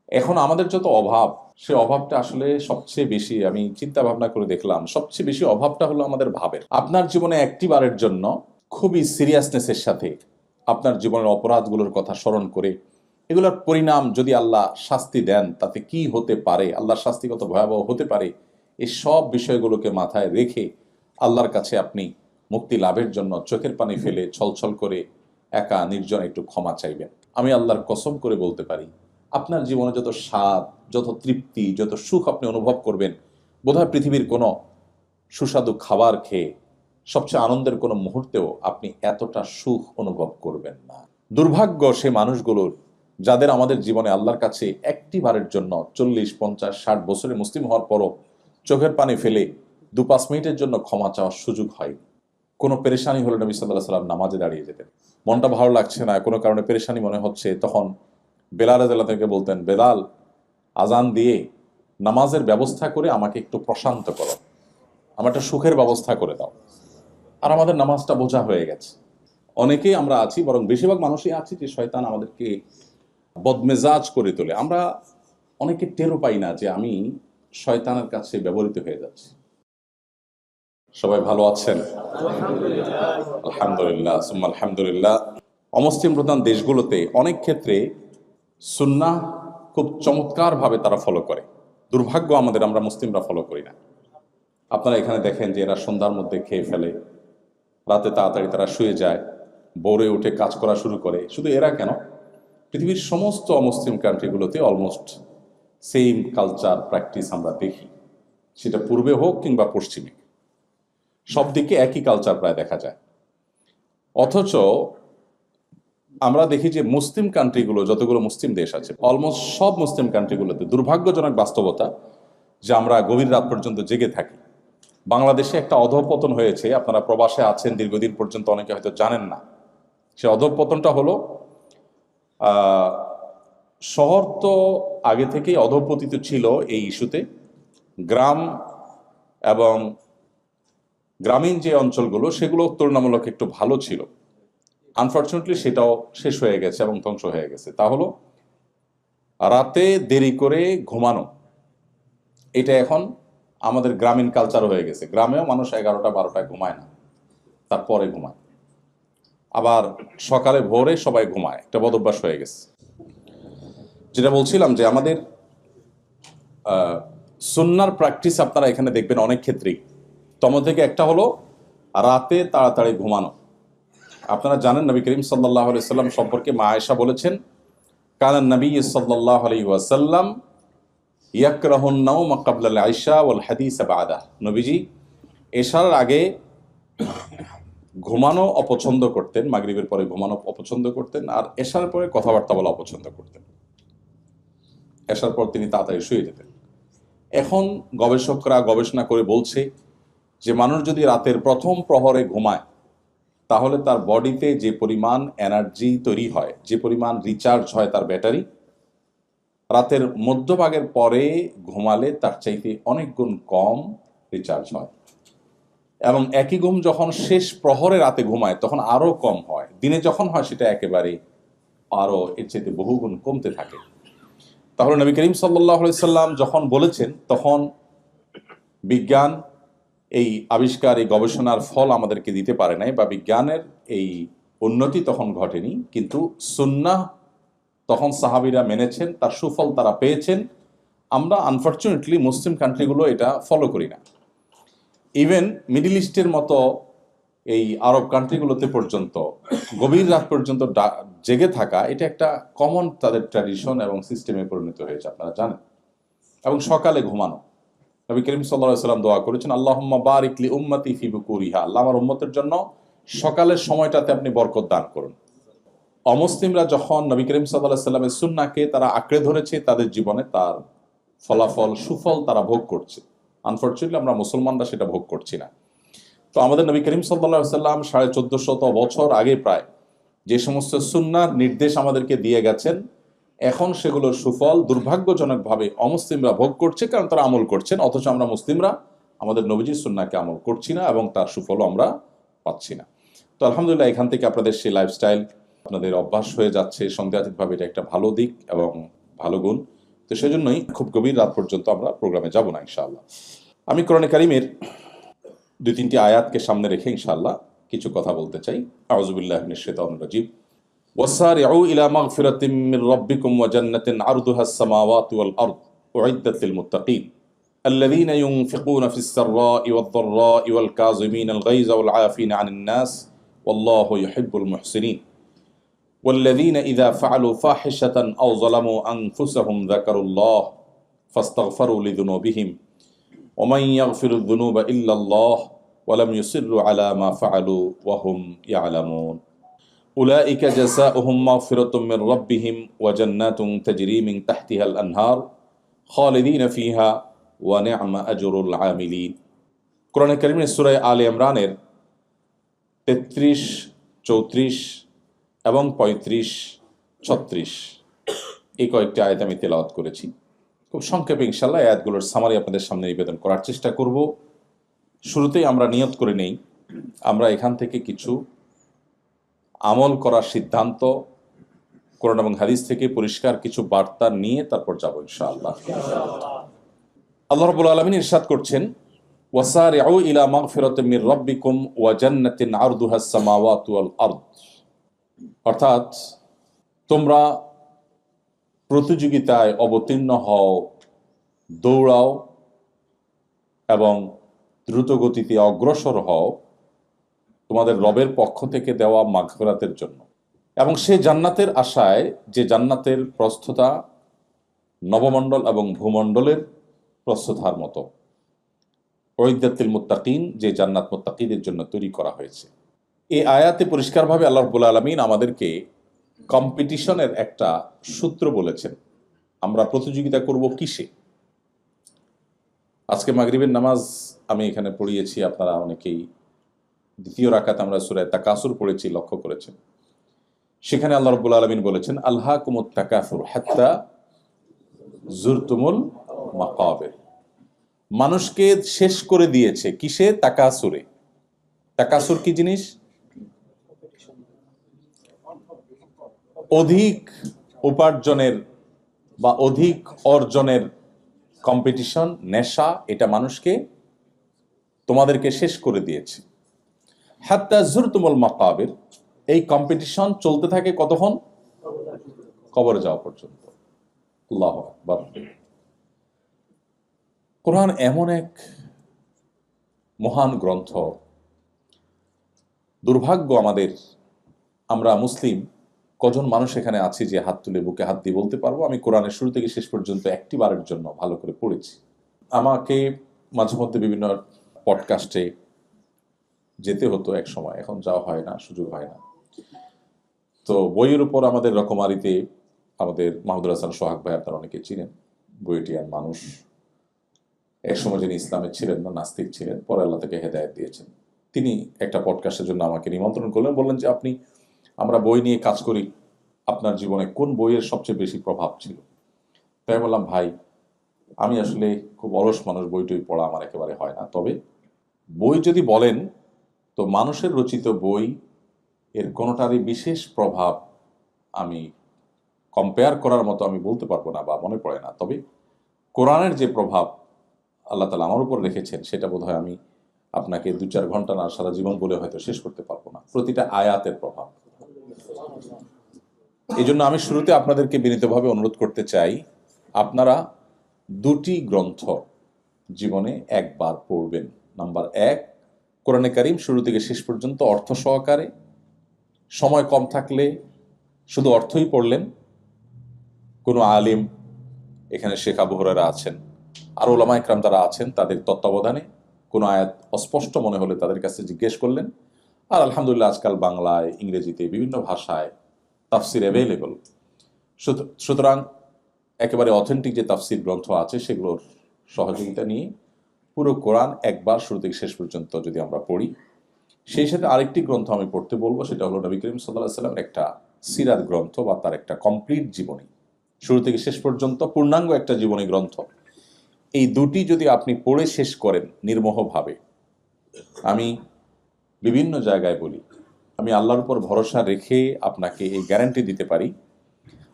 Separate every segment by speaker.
Speaker 1: এখন আমাদের যত অভাব, সে অভাবটা আসলে সবচেয়ে বেশি, আমি চিন্তা ভাবনা করে দেখলাম, সবচেয়ে বেশি অভাবটা হলো আমাদের ভাবের। আপনার জীবনে একটি বারের জন্য খুবই সিরিয়াসনেসের সাথে আপনার জীবনের অপরাধগুলোর কথা স্মরণ করে এগুলোর পরিণাম যদি আল্লাহ শাস্তি দেন তাতে কি হতে পারে, আল্লাহর শাস্তি কত ভয়াবহ হতে পারে, এই সব বিষয়গুলোকে মাথায় রেখে আল্লাহর কাছে আপনি মুক্তি লাভের জন্য চোখের পানি ফেলে ছলছল করে একা নির্জন একটু ক্ষমা চাইবেন। আমি আল্লাহর কসম করে বলতে পারি, আপনার জীবনে যত স্বাদ, যত তৃপ্তি, যত সুখ আপনি অনুভব করবেন, বোধহয় পৃথিবীর কোনো সুস্বাদু খাবার খেয়ে সবচেয়ে আনন্দের কোনো মুহূর্তেও আপনি এতটা সুখ অনুভব করবেন না। দুর্ভাগ্য সে মানুষগুলোর যাদের আমাদের জীবনে আল্লাহর কাছে একটি বারের জন্য 40, 50, 60 বছরে মুসলিম হওয়ার পরও চোখের পানি ফেলে 2-5 মিনিটের জন্য ক্ষমা চাওয়ার সুযোগ হয়। কোনো পেরেশানি হলে নবী সাল্লাল্লাহু আলাইহি সাল্লাম নামাজে দাঁড়িয়ে যেতেন। মনটা ভালো লাগছে না, কোনো কারণে পেরেশানি মনে হচ্ছে, তখন বেলাল রাদিয়াল্লাহু থেকে বলতেন, বেলাল, আজান দিয়ে নামাজের ব্যবস্থা করে আমাকে একটু প্রশান্ত করো, আমার একটা সুখের ব্যবস্থা করে দাও। আর আমাদের নামাজটা বোঝা হয়ে গেছে। অনেকেই আমরা আছি, বরং বেশিরভাগ মানুষই আছি, যে শয়তান আমাদেরকে বদমেজাজ করে তোলে। আমরা অনেকে টেরও পাই না যে আমি শয়তানের কাছে ব্যবহৃত হয়ে যাচ্ছি। সবাই ভালো আছেন? আলহামদুলিল্লাহ, সুম্মা আলহামদুলিল্লাহ। অমুসলিম প্রধান দেশগুলোতে অনেক ক্ষেত্রে সুন্নাহ খুব চমৎকারভাবে তারা ফলো করে। দুর্ভাগ্য আমাদের, আমরা মুসলিমরা ফলো করি না। আপনারা এখানে দেখেন যে এরা সন্ধ্যার মধ্যে খেয়ে ফেলে, রাতে তাড়াতাড়ি তারা শুয়ে যায়, ভোরে উঠে কাজ করা শুরু করে। শুধু এরা কেন, পৃথিবীর সমস্ত অমুসলিম কান্ট্রিগুলোতে অলমোস্ট সেম কালচার প্র্যাকটিস আমরা দেখি, সেটা পূর্বে হোক কিংবা পশ্চিমে, সব দিকে একই কালচার প্রায় দেখা যায়। অথচ আমরা দেখি যে মুসলিম কান্ট্রিগুলো, যতগুলো মুসলিম দেশ আছে, অলমোস্ট সব মুসলিম কান্ট্রিগুলোতে দুর্ভাগ্যজনক বাস্তবতা যে আমরা গভীর রাত পর্যন্ত জেগে থাকি। বাংলাদেশে একটা অধঃপতন হয়েছে, আপনারা প্রবাসে আছেন দীর্ঘদিন পর্যন্ত, অনেকে হয়তো জানেন না। সে অধঃপতনটা হলো, শহর তো আগে থেকেই অধঃপতিত ছিল এই ইস্যুতে। গ্রাম এবং গ্রামীণ যে অঞ্চলগুলো, সেগুলো তুলনামূলক একটু ভালো ছিল। আনফর্চুনেটলি সেটাও শেষ হয়ে গেছে এবং ধ্বংস হয়ে গেছে। তা হলো রাতে দেরি করে ঘুমানো। এটা এখন আমাদের গ্রামীণ কালচার হয়ে গেছে। গ্রামেও মানুষ 11টা 12টায় ঘুমায় না, তারপরে ঘুমায়। আবার সকালে ভোরে সবাই ঘুমায়, একটা বদভ্যাস হয়ে গেছে। যেটা বলছিলাম যে আমাদের সুন্নার প্র্যাকটিস আপনারা এখানে দেখবেন অনেক ক্ষেত্রেই। তমন থেকে একটা হলো রাতে তাড়াতাড়ি ঘুমানো। আপনারা জানেন নবী করিম সাল্লাল্লাহু আলাইহি সাল্লাম সম্পর্কে মা আয়েশা বলেছেন, কানান নবী সাল্লাল্লাহু আলাইহি ওয়াসাল্লাম ইয়াকরাহুন নাওম ক্বাবলা আল ইশা ওয়াল হাদিস বা'দা। নবীজি এশার আগে ঘুমানো অপছন্দ করতেন, মাগরিবের পরে ঘুমানো অপছন্দ করতেন, আর এশার পরে কথাবার্তা বলা অপছন্দ করতেন। এশার পর তিনি তাড়াতাড়ি শুয়ে যেতেন। এখন গবেষকরা গবেষণা করে বলছে যে মানুষ যদি রাতের প্রথম প্রহরে ঘুমায়, তাহলে তার বডিতে যে পরিমাণ এনার্জি তৈরি হয়, যে পরিমাণ রিচার্জ হয় তার ব্যাটারি, রাতের মধ্যভাগের পরে ঘুমালে তার চাইতে অনেক গুণ কম রিচার্জ হয়। এবং একই ঘুম যখন শেষ প্রহরে রাতে ঘুমায় তখন আরও কম হয়। দিনে যখন হয় সেটা একেবারে আরও এর চাইতে বহুগুণ কমতে থাকে। তাহলে নবী করিম সাল্লাল্লাহু আলাইহি সাল্লাম যখন বলেছেন, তখন বিজ্ঞান এই আবিষ্কার, এই গবেষণার ফল আমাদেরকে দিতে পারে নাই, বা বিজ্ঞানের এই উন্নতি তখন ঘটেনি। কিন্তু সুন্নাহ তখন সাহাবীরা মেনেছেন, তার সুফল তারা পেয়েছেন। আমরা আনফর্চুনেটলি মুসলিম কান্ট্রিগুলো এটা ফলো করি না। ইভেন মিডল ইস্টের মতো এই আরব কান্ট্রিগুলোতে পর্যন্ত গভীর রাত পর্যন্ত জেগে থাকা, এটা একটা কমন তাদের ট্র্যাডিশন এবং সিস্টেমে পরিণত হয়েছে, আপনারা জানেন। এবং সকালে ঘুমানো, নবী করিম সাল্লাল্লাহু আলাইহি সাল্লাম দোয়া করেছেন, আল্লাহুম্মা বারিক লি উম্মতি ফি বুকুরিহা, আল্লাহ আমার উম্মতের জন্য সকালের সময়টাতে আপনি বরকত দান করুন। অমুসলিমরা যখন নবী করিম সাল্লাল্লাহু আলাইহি সাল্লামের সুন্নাহকে তারা আঁকড়ে ধরেছে, তাদের জীবনে তার ফলাফল, সুফল তারা ভোগ করছে। আনফর্চুনেটলি আমরা মুসলমানরা সেটা ভোগ করছি না। তো আমাদের নবী করিম সাল্লাল্লাহু আলাইহি সাল্লাম 1450 বছর আগে প্রায় যে সমস্ত সুন্নাহর নির্দেশ আমাদেরকে দিয়ে গেছেন, এখন সেগুলোর সুফল দুর্ভাগ্যজনকভাবে অমুসলিমরা ভোগ করছে, কারণ তারা আমল করছেন। অথচ আমরা মুসলিমরা আমাদের নবীজির সুন্নাহকে আমল করছি না এবং তার সুফলও আমরা পাচ্ছি না। তো আলহামদুলিল্লাহ, এখান থেকে আপনাদের সেই লাইফস্টাইল আপনাদের অভ্যাস হয়ে যাচ্ছে সন্দেহাতীতভাবে, এটা একটা ভালো দিক এবং ভালো গুণ। তো সেজন্যই খুব গভীর রাত পর্যন্ত আমরা প্রোগ্রামে যাব না ইনশাআল্লাহ। আমি কোরআনে কারিমের 2-3টি আয়াতকে সামনে রেখে ইনশাআল্লাহ কিছু কথা বলতে চাই। আউযু বিল্লাহি মিনাশ শাইতানির রাজীম। ওয়াসারিউ ইলা মাগফিরাতিম মির রাব্বিকুম ওয়া জান্নাতিন আরদুহাস সামাওয়াতু ওয়াল আরদ উইদ্দাত লিল মুত্তাকিন الذين ينفقون في السراء والضراء والكاظمين الغيظ والعافين عن الناس والله يحب المحسنين والذين إذا فعلوا فاحشة أو ظلموا أنفسهم ذكروا الله فاستغفروا لذنوبهم ومن يغفر الذنوب إلا الله ولم يصروا على ما فعلوا وهم يعلمون أولئك جزاؤهم مغفرة من ربهم وجنات تجري من تحتها الأنهار خالدين فيها ونعم أجر العاملين কোরআনে কারিমের সূরা আলে ইমরানের 33, 34 এবং 35, 36 এই কয়েকটি আয়াত আমি তেলাওয়াত করেছি। খুব সংক্ষেপে ইনশাআল্লাহ আয়াতগুলোর সামারি আপনাদের সামনে নিবেদন করার চেষ্টা করব। শুরুতেই আমরা নিয়ত করে নেই আমরা এখান থেকে কিছু আমল করার সিদ্ধান্ত কোরআন এবং হাদিস থেকে পরিষ্কার কিছু বার্তা নিয়ে তারপর যাব ইনশাআল্লাহ। আল্লাহ রাব্বুল আলামিন ইরশাদ করছেন, ওয়াসারিউ ইলা মাগফিরাতিম মির রাব্বিকুম ওয়া জান্নাতিন আরদুহাস সামাওয়াতু ওয়াল আরদ, অর্থাৎ তোমরা প্রতিযোগিতায় অবতীর্ণ হও, দৌড়াও এবং দ্রুত গতিতে অগ্রসর হও তোমাদের রবের পক্ষ থেকে দেওয়া মাগফিরাতের জন্য, এবং সে জান্নাতের আশায় যে জান্নাতের প্রস্থতা নবমণ্ডল এবং ভূমণ্ডলের প্রস্থতার মতো। উইদ্দাতিল মুত্তাকিন, যে জান্নাত মুত্তাকিদের জন্য তৈরি করা হয়েছে। এই আয়াতে পরিষ্কারভাবে আল্লাহ রাব্বুল আলামিন আমাদেরকে কম্পিটিশনের একটা সূত্র বলেছেন। আমরা প্রতিযোগিতা করব কিসে? আজকে মাগরিবের নামাজ আমি এখানে পড়িয়েছি, আপনারা অনেকেই দ্বিতীয় রাকাত আমরা সূরা তাকাসুর পড়েছি, লক্ষ্য করেছেন। সেখানে আল্লাহ রাব্বুল আলামিন বলেছেন, আলহাকুমুত তাকাসুর হাত্তা জুরতুমুল মাকাবির। মানুষকে শেষ করে দিয়েছে কিসে? তাকাসুরে। তাকাসুর কি জিনিস? অধিক উপার্জনের বা অধিক অর্জনের কম্পিটিশন, নেশা, এটা মানুষকে তোমাদেরকে শেষ করে দিয়েছে। হাত্তা জুরতুমুল মাকাবির, এই কম্পিটিশন চলতে থাকে কতক্ষণ? কবরে যাওয়া পর্যন্ত। আল্লাহু আকবার। কোরআন এমন এক মহান গ্রন্থ, দুর্ভাগ্য আমাদের, আমরা মুসলিম কজন মানুষ এখানে আছি যে হাত তুলে বুকে হাত দিয়ে বলতে পারবো আমি কোরআনের শুরু থেকে শেষ পর্যন্ত একটি বারের জন্য ভালো করে পড়েছি। আমাকে মাঝে মধ্যে বিভিন্ন পডকাস্টে যেতে হতো এক সময়, এখন যাওয়া হয় না, সুযোগ হয় না। তো বইয়ের উপর আমাদের রকমারিতে আমাদের মাহমুদুল হাসান সোহাগ ভাই, আপনারা অনেকে চিনেন, বইটিয়ান মানুষ। একসময় যিনি ইসলামের ছিলেন না, নাস্তিক ছিলেন, পরে আল্লাহ তাকে হেদায়েত দিয়েছেন। তিনি একটা পডকাস্টের জন্য আমাকে নিমন্ত্রণ করলেন, বললেন যে আমরা বই নিয়ে কাজ করি, আপনার জীবনে কোন বইয়ের সবচেয়ে বেশি প্রভাব ছিল? তাই বললাম, ভাই আমি আসলে খুব অলস মানুষ, বই টই পড়া আমার একেবারে হয় না। তবে বই যদি বলেন তো মানুষের রচিত বই এর কোনোটারই বিশেষ প্রভাব আমি কম্পেয়ার করার মতো আমি বলতে পারবো না বা মনে পড়ে না। তবে কোরআনের যে প্রভাব আল্লাহ তাআলা আমার উপর রেখেছেন সেটা বোধহয় আমি আপনাকে 2-4 ঘন্টা না, সারা জীবন বলে হয়তো শেষ করতে পারবো না। প্রতিটা আয়াতের প্রভাব। এই জন্য আমি শুরুতে আপনাদেরকে বিনীতভাবে অনুরোধ করতে চাই, আপনারা 2টি গ্রন্থ জীবনে একবার পড়বেন। নাম্বার 1, কোরআনে কারিম শুরু থেকে শেষ পর্যন্ত অর্থ সহকারে, সময় কম থাকলে শুধু অর্থই পড়লেন। কোনো আলিম, এখানে শেখ আবু হুরায়রা আছেন, আর উলামা ইকরাম যারা আছেন তাদের তত্ত্বাবধানে কোনো আয়াত অস্পষ্ট মনে হলে তাদের কাছে জিজ্ঞেস করলেন। আর আলহামদুলিল্লাহ আজকাল বাংলায়, ইংরেজিতে, বিভিন্ন ভাষায় তাফসির অ্যাভেলেবল। সুতরাং একেবারে অথেন্টিক যে তাফসির গ্রন্থ আছে সেগুলোর সহযোগিতা নিয়ে পুরো কোরআন একবার শুরু থেকে শেষ পর্যন্ত যদি আমরা পড়ি। সেই সাথে আরেকটি গ্রন্থ আমি পড়তে বলবো, সেটা হলো নবী করিম সাল্লাল্লাহু আলাইহি ওয়াসাল্লামের একটা সিরাত গ্রন্থ বা তার একটা কমপ্লিট জীবনী, শুরু থেকে শেষ পর্যন্ত পূর্ণাঙ্গ একটা জীবনী গ্রন্থ। এই 2টি যদি আপনি পড়ে শেষ করেন নির্মোহভাবে, আমি বিভিন্ন জায়গায় বলি, আমি আল্লাহর উপর ভরসা রেখে আপনাকে এই গ্যারান্টি দিতে পারি,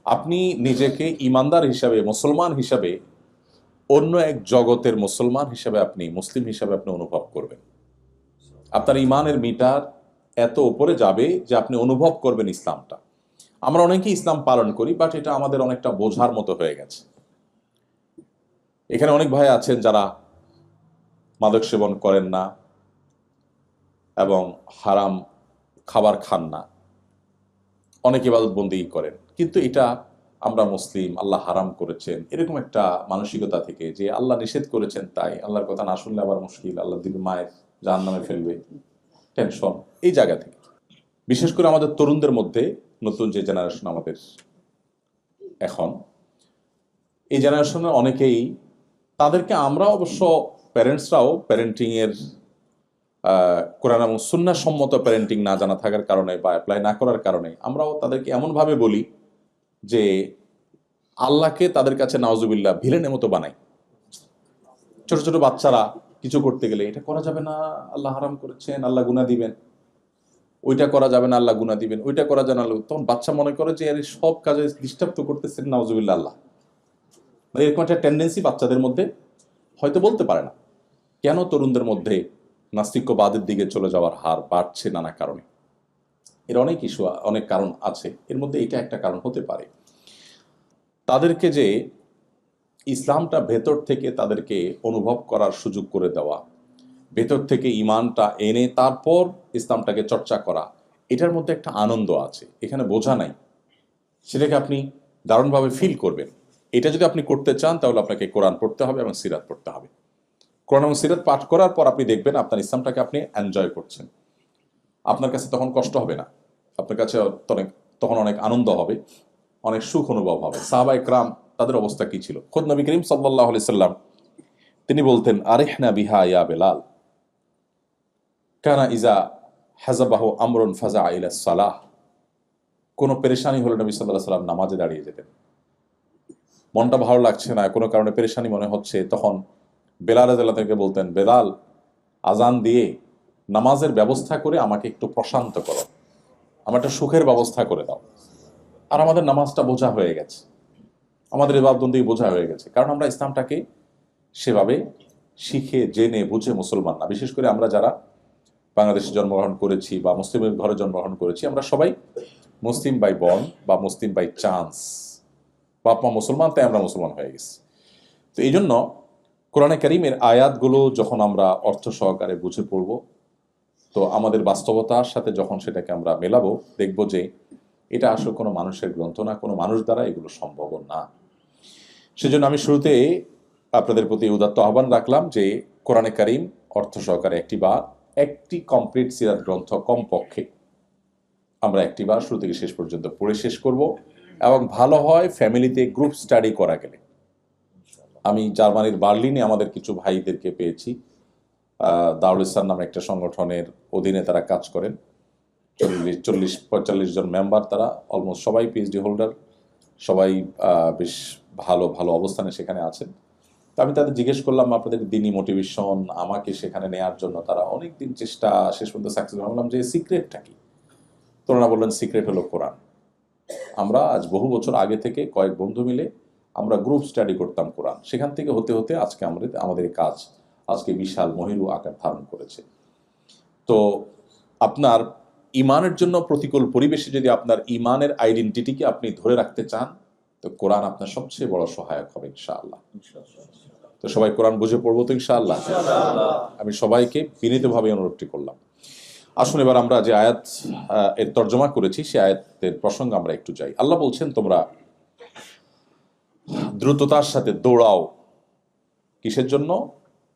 Speaker 1: আপনি নিজেকে ইমানদার হিসাবে, মুসলমান হিসাবে, অন্য এক জগতের মুসলমান হিসাবে, আপনি মুসলিম হিসাবে আপনি অনুভব করবেন। আপনার ইমানের মিটার এত উপরে যাবে যে আপনি অনুভব করবেন ইসলামটা। আমরা অনেকেই ইসলাম পালন করি, বাট এটা আমাদের অনেকটা বোঝার মতো হয়ে গেছে। এখানে অনেক ভাই আছেন যারা মাদক সেবন করেন না এবং হারাম খাবার খান না, অনেক ইবাদতবন্দি করেন, কিন্তু এটা আমরা মুসলিম, আল্লাহ হারাম করেছেন, এরকম একটা মানসিকতা থেকে, যে আল্লাহ নিষেধ করেছেন তাই আল্লাহর কথা না শুনলে আবার মুশকিল, আল্লাহ দিবে মায়ের জাহান্নামে ফেলবে, টেনশন, এই জায়গা থেকে বিশেষ করে আমাদের তরুণদের মধ্যে, নতুন যে জেনারেশন আমাদের এখন, এই জেনারেশনের অনেকেই, তাদেরকে আমরা অবশ্য প্যারেন্টসরাও প্যারেন্টিং এর কোরআন এবং সুন্নাহ সম্মত প্যারেন্টিং না জানা থাকার কারণে বা অ্যাপ্লাই না করার কারণে আমরাও তাদেরকে এমনভাবে বলি যে আল্লাহকে তাদের কাছে নাউজুবিল্লাহ ভিলেনের মতো বানাই। ছোট ছোট বাচ্চারা কিছু করতে গেলে এটা করা যাবে না, আল্লাহ হারাম করেছেন, আল্লাহ গুনাহ দিবেন, ওইটা করা যাবে না, আল্লাহ গুনাহ দিবেন, ওইটা করা যাবে না, তখন বাচ্চা মনে করে যে আরে সব কাজে ডিস্টার্ব তো করতেছেন নাউজুবিল্লাহ আল্লাহ। এরকম একটা টেন্ডেন্সি বাচ্চাদের মধ্যে, হয়তো বলতে পারে না কেন তরুণদের মধ্যে নাস্তিক্যবাদের দিকে চলে যাওয়ার হার বাড়ছে নানা কারণে। এর অনেক ইস্যু, অনেক কারণ আছে, এর মধ্যে এটা একটা কারণ হতে পারে। তাদেরকে যে ইসলামটা ভেতর থেকে তাদেরকে অনুভব করার সুযোগ করে দেওয়া, ভেতর থেকে ইমানটা এনে তারপর ইসলামটাকে চর্চা করা, এটার মধ্যে একটা আনন্দ আছে, এখানে বোঝা নাই, সেটাকে আপনি দারুণভাবে ফিল করবেন। এটা যদি আপনি করতে চান তাহলে আপনাকে কোরআন পড়তে হবে এবং সিরাত পড়তে হবে। কোরআন এবং সিরাত পাঠ করার পর আপনি দেখবেন আপনার ইসলামটাকে আপনি এনজয় করছেন। আপনার কাছে তখন কষ্ট হবে না, আপনার কাছে তখন অনেক আনন্দ হবে, অনেক সুখ অনুভব হবে। সাহাবা ইকরাম তাদের অবস্থা কি ছিল? খোদ নবী করিম সাল্লাল্লাহু আলাইহি সাল্লাম তিনি বলতেন, আরিহনা বিহা ইয়া বেলাল, কানা ইজা হাজাবাহু আমরুন ফাজা ইলা সালাহ। কোনো পেরেশানি হলে নবী সাল্লাল্লাহু আলাইহি সাল্লাম নামাজে দাঁড়িয়ে যেতেন। মনটা ভালো লাগছে না, কোনো কারণে পেরেশানি মনে হচ্ছে, তখন বেলাল রাদিয়াল্লাহু তাআলাকে বলতেন, বেলাল আজান দিয়ে নামাজের ব্যবস্থা করে আমাকে একটু প্রশান্ত করো, আমার একটা সুখের ব্যবস্থা করে দাও। আর আমাদের নামাজটা বোঝা হয়ে গেছে, আমাদের ইবাদতবন্দি বোঝা হয়ে গেছে, কারণ আমরা ইসলামটাকে সেভাবে শিখে জেনে বুঝে মুসলমান না। বিশেষ করে আমরা যারা বাংলাদেশে জন্মগ্রহণ করেছি বা মুসলিমের ঘরে জন্মগ্রহণ করেছি, আমরা সবাই মুসলিম বাই বর্ন বা মুসলিম বাই চান্স, বাপ মা মুসলমান তাই আমরা মুসলমান হয়ে গেছি। তো এই জন্য কোরআনে কারীমের আয়াতগুলো যখন আমরা অর্থ সহকারে বুঝে পড়ব, তো আমাদের বাস্তবতার সাথে যখন সেটাকে আমরা মেলাবো, দেখব যে এটা আসলে কোনো মানুষের গ্রন্থ না, কোনো মানুষ দ্বারা এগুলো সম্ভব না। সেজন্য আমি শুরুতে আপনাদের প্রতি উদাত্ত আহ্বান রাখলাম যে কোরআনে কারীম অর্থ সহকারে একটি কমপ্লিট সিরাত গ্রন্থ কমপক্ষে আমরা একটিবার শুরু থেকে শেষ পর্যন্ত পড়ে শেষ করব, এবং ভালো হয় ফ্যামিলিতে গ্রুপ স্টাডি করা গেলে। আমি জার্মানির বার্লিনে আমাদের কিছু ভাইদেরকে পেয়েছি, দারুল ইসলাম নামে একটা সংগঠনের অধীনে তারা কাজ করেন। 40-45 জন মেম্বার, তারা অলমোস্ট সবাই পিএইচডি হোল্ডার, সবাই বেশ ভালো ভালো অবস্থানে সেখানে আছেন। তো আমি তাদের জিজ্ঞেস করলাম আপনাদের দিনই মোটিভেশন, আমাকে সেখানে নেওয়ার জন্য তারা অনেক দিন চেষ্টা, শেষ পর্যন্ত সাকসেস। বললাম যে সিক্রেটটা কি? তো ওনারা বললেন সিক্রেট হলো কোরআন। আমরা আজ বহু বছর আগে থেকে কয়েক বন্ধু মিলে আমরা গ্রুপ স্টাডি করতাম কোরআন, সেখান থেকে হতে হতে আজকে আমাদের কাজ আজকে বিশাল মহিরু আকার ধারণ করেছে। তো আপনার ইমানের জন্য প্রতিকূল পরিবেশে যদি আপনার ইমানের আইডেন্টিটিকে আপনি ধরে রাখতে চান, তো কোরআন আপনার সবচেয়ে বড় সহায়ক হবে ইনশাআল্লাহ। তো সবাই কোরআন বুঝে পড়বো তো ইনশাআল্লাহ। আমি সবাইকে বিনীতভাবে অনুরোধটি করলাম। আসুন এবার আমরা যে আয়াত এর তর্জমা করেছি সে আয়াতের প্রসঙ্গে আমরা একটু যাই। আল্লাহ বলছেন, তোমরা দ্রুততার সাথে দৌড়াও, কিসের জন্য?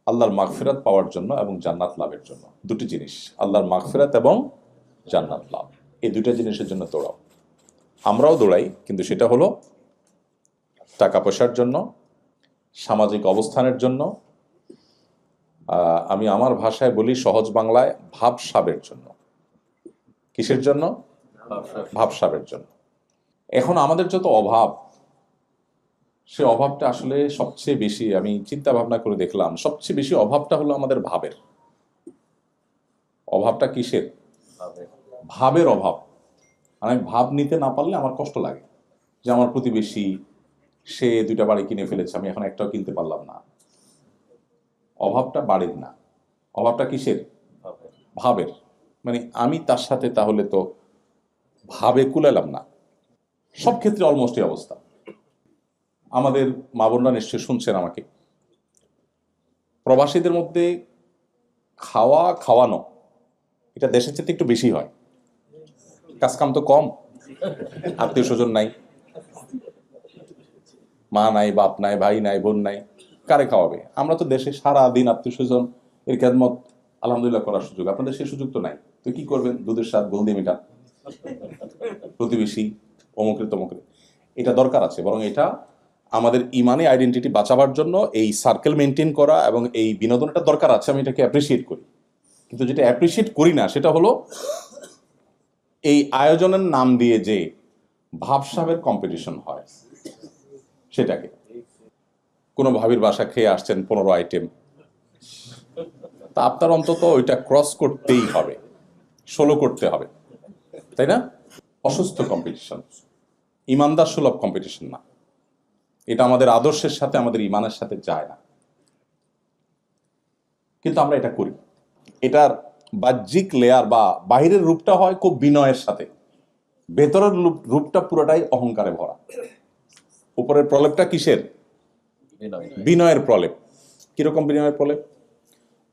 Speaker 1: আল্লাহর মাগফিরাত পাওয়ার জন্য এবং জান্নাত লাভের জন্য। দুটি জিনিস, আল্লাহর মাগফিরাত এবং জান্নাত লাভ, এই দুইটা জিনিসের জন্য দৌড়াও। আমরাও দৌড়াই, কিন্তু সেটা হলো টাকা পয়সার জন্য, সামাজিক অবস্থানের জন্য, আমি আমার ভাষায় বলি সহজ বাংলায় ভাবসাবের জন্য। কিসের জন্য? ভাবসাবের জন্য। এখন আমাদের যত অভাব, সে অভাবটা আসলে সবচেয়ে বেশি, আমি চিন্তা ভাবনা করে দেখলাম, সবচেয়ে বেশি অভাবটা হলো আমাদের ভাবের। অভাবটা কিসের? ভাবের অভাব। আমি ভাব নিতে না পারলে আমার কষ্ট লাগে। যে আমার প্রতিবেশী সে 2টা বাড়ি কিনে ফেলেছে, আমি এখন একটাও কিনতে পারলাম না। অভাবটা বাড়ির না, অভাবটা কিসের? ভাবের। মানে আমি তার সাথে তাহলে তো ভাবে কুলালাম না। সব ক্ষেত্রে অলমোস্ট এই অবস্থা। আমাদের মা বোনরা নিশ্চয়ই শুনছেন আমাকে। প্রবাসীদের মধ্যে খাওয়ানো এটা দেশের চেয়ে একটু বেশি হয়। কাজকাম তো কম, আত্মীয় স্বজন নাই, মা নাই, বাপ নাই, ভাই নাই, বোন নাই, কারে খাওয়াবে? আমরা তো দেশে সারা দিন আত্মীয় স্বজন এর খেদমত আলহামদুলিল্লাহ করার সুযোগ, আপনাদের সেই সুযোগ তো নাই। তো কি করবেন? দুধের স্বাদ গোল দিয়ে মেটা, প্রতিবেশী অমুকের তমুকের। এটা দরকার আছে, বরং এটা আমাদের ইমানে আইডেন্টিটি বাঁচাবার জন্য এই সার্কেল মেনটেন করা এবং এই বিনোদনটা দরকার আছে। আমি এটাকে অ্যাপ্রিসিয়েট করি, কিন্তু যেটা অ্যাপ্রিসিয়েট করি না সেটা হলো এই আয়োজনের নাম দিয়ে যে ভাবসাবের কম্পিটিশন হয়, সেটাকে। কোনো ভাবির বাসা খেয়ে আসছেন 15 আইটেম, তা আপনার অন্তত ওইটা ক্রস করতেই হবে, 16 করতে হবে, তাই না? অসুস্থ কম্পিটিশন, ইমানদার সুলভ কম্পিটিশন না। এটা আমাদের আদর্শের সাথে, আমাদের ইমানের সাথে যায় না, কিন্তু আমরা এটা করি। এটার বাহ্যিক লেয়ার বা বাহিরের রূপটা হয় খুব বিনয়ের সাথে, ভেতরের রূপটা পুরোটাই অহংকারে ভরা। উপরের প্রলেপটা কিসের? বিনয়ের প্রলেপ। কিরকম বিনয়ের প্রলেপ?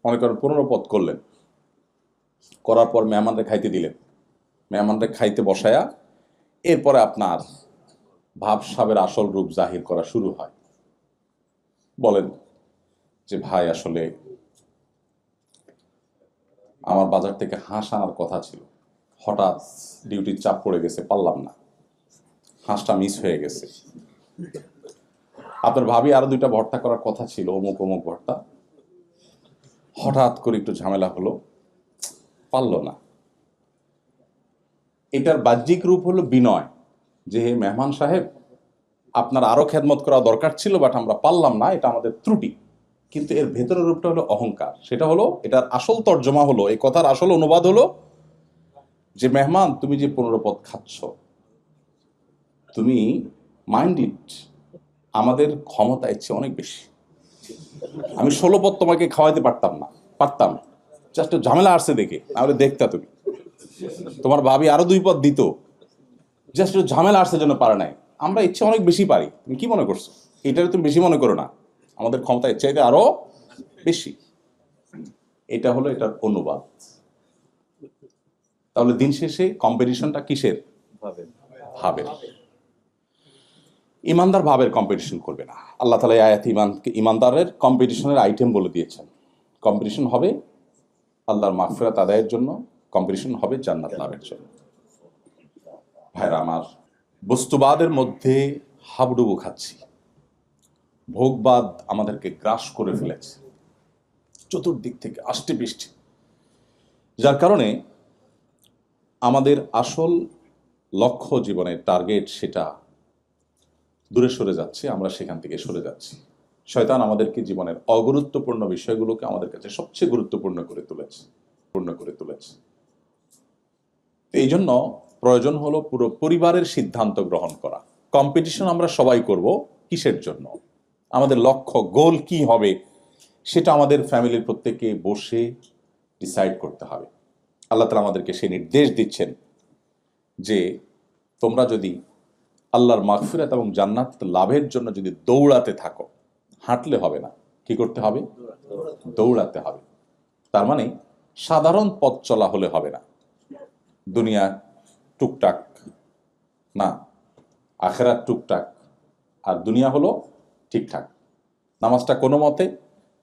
Speaker 1: মনে করেন 15 পদ করলেন, করার পর মেহমানরে খাইতে দিলেন, মেহমানরে খাইতে বসায়া এরপরে আপনার ভাবসাবের আসল রূপ জাহির করা শুরু হয়। বলেন যে ভাই আসলে আমার বাজার থেকে হাঁস আনার কথা ছিল, হঠাৎ ডিউটির চাপ পড়ে গেছে, পারলাম না, হাঁসটা মিস হয়ে গেছে। আপনার ভাবি আরো 2টা ভর্তা করার কথা ছিল, অমুক অমুক ভর্তা, হঠাৎ করে একটু ঝামেলা হলো, পারলো না। এটার বাহ্যিক রূপ হলো বিনয়, যে হে মেহমান সাহেব, আপনার আরো খেদমত করা দরকার ছিল, বাট আমরা পারলাম না, এটা আমাদের ত্রুটি। কিন্তু এর ভেতরের রূপটা হলো অহংকার। সেটা হলো, এটার আসল তর্জমা হলো, এই কথার আসল অনুবাদ হলো যে মেহমান, তুমি যে 15 পদ খাচ্ছ, তুমি মাইন্ড ইট, আমাদের ক্ষমতা ইচ্ছে অনেক বেশি। আমি 16 পদ তোমাকে খাওয়াইতে পারতাম না, পারতাম, জাস্ট ঝামেলা আসছে দেখে, তাহলে দেখতা তুমি। তোমার ভাবি আরো 2 পদ দিত, জাস্ট ঝামেলা আসছে জন্য পারে নাই। আমরা ইচ্ছে অনেক বেশি পারি, তুমি কি মনে করছো? এটারে তুমি বেশি মনে করো না, আমাদের ক্ষমতা এর চাইতে আরো বেশি। এটা হলো এটার অনুবাদ। তাহলে দিন শেষে কম্পিটিশনটা কিসের? ভাবের। ইমানদার ভাবের কম্পিটিশন করবে না। আল্লাহ তাআলা আয়াত ইমানদারের কম্পিটিশনের আইটেম বলে দিয়েছেন। কম্পিটিশন হবে আল্লাহর মাগফিরাত আদায়ের জন্য, কম্পিটিশন হবে জান্নাত লাভের জন্য। ভাইরা আমার, বস্তুবাদের মধ্যে হাবুডুবু খাচ্ছি, ভোগবাদ আমাদেরকে গ্রাস করে ফেলেছে চতুর্দিক থেকে আষ্টে পৃষ্ঠে, যার কারণে আমাদের আসল লক্ষ্য, জীবনের টার্গেট, সেটা দূরে সরে যাচ্ছে, আমরা সেখান থেকে সরে যাচ্ছি। শয়তান আমাদেরকে জীবনের অগুরুত্বপূর্ণ বিষয়গুলোকে আমাদের কাছে সবচেয়ে গুরুত্বপূর্ণ করে তুলেছে। এই জন্য প্রয়োজন হলো পুরো পরিবারের সিদ্ধান্ত গ্রহণ করা। কম্পিটিশন আমরা সবাই করব, কিসের জন্য? আমাদের লক্ষ্য, গোল কি হবে, সেটা আমাদের ফ্যামিলির প্রত্যেকে বসে ডিসাইড করতে হবে। আল্লাহ তাআলা আমাদেরকে সেই নির্দেশ দিচ্ছেন যে তোমরা যদি আল্লাহর মাগফিরাত এবং জান্নাত লাভের জন্য যদি দৌড়াতে থাকো, হাঁটলে হবে না, কি করতে হবে? দৌড়াতে হবে। তার মানে সাধারণ পথ চলা হলে হবে না, দুনিয়া টুকটাক না, আখেরাত টুকটাক, আর দুনিয়া হলো ঠিকঠাক। নামাজটা কোনো মতে,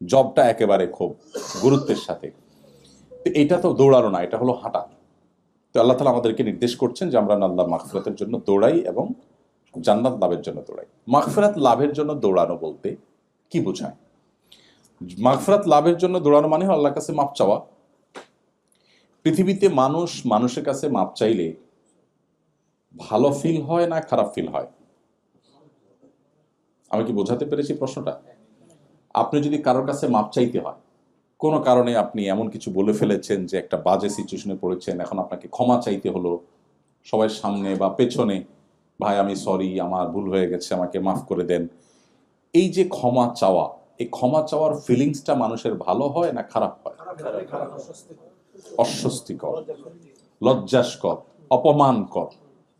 Speaker 1: জবটা একেবারে খুব গুরুত্বের সাথে। তো এটা তো দৌড়ানো না, এটা হলো হাঁটা। তো আল্লাহ তাআলা আমাদেরকে নির্দেশ করছেন যে আমরা আল্লাহর মাগফিরাতের জন্য দৌড়াই এবং জান্নাত লাভের জন্য দৌড়াই। মাগফিরাত লাভের জন্য দৌড়ানো বলতে কি বোঝায়? মাগফিরাত লাভের জন্য দৌড়ানো মানে আল্লাহর কাছে মাপ চাওয়া। পৃথিবীতে মানুষ মানুষের কাছে মাপ চাইলে ভালো ফিল হয় না খারাপ ফিল হয়? আমি কি বোঝাতে পেরেছি প্রশ্নটা? আপনি যদি কারোর কাছে মাপ চাইতে হয়, কোনো কারণে আপনি এমন কিছু বলে ফেলেছেন যে একটা বাজে সিচুয়েশনে পড়েছেন, এখন আপনাকে ক্ষমা চাইতে হলো সবার সামনে বা পেছনে ভাই আমি সরি, আমার ভুল হয়ে গেছে, আমাকে মাফ করে দেন, এই যে ক্ষমা চাওয়া, এই ক্ষমা চাওয়ার ফিলিংসটা মানুষের ভালো হয় না খারাপ হয়? অস্বস্তিকর, লজ্জাস্কর, অপমানকর,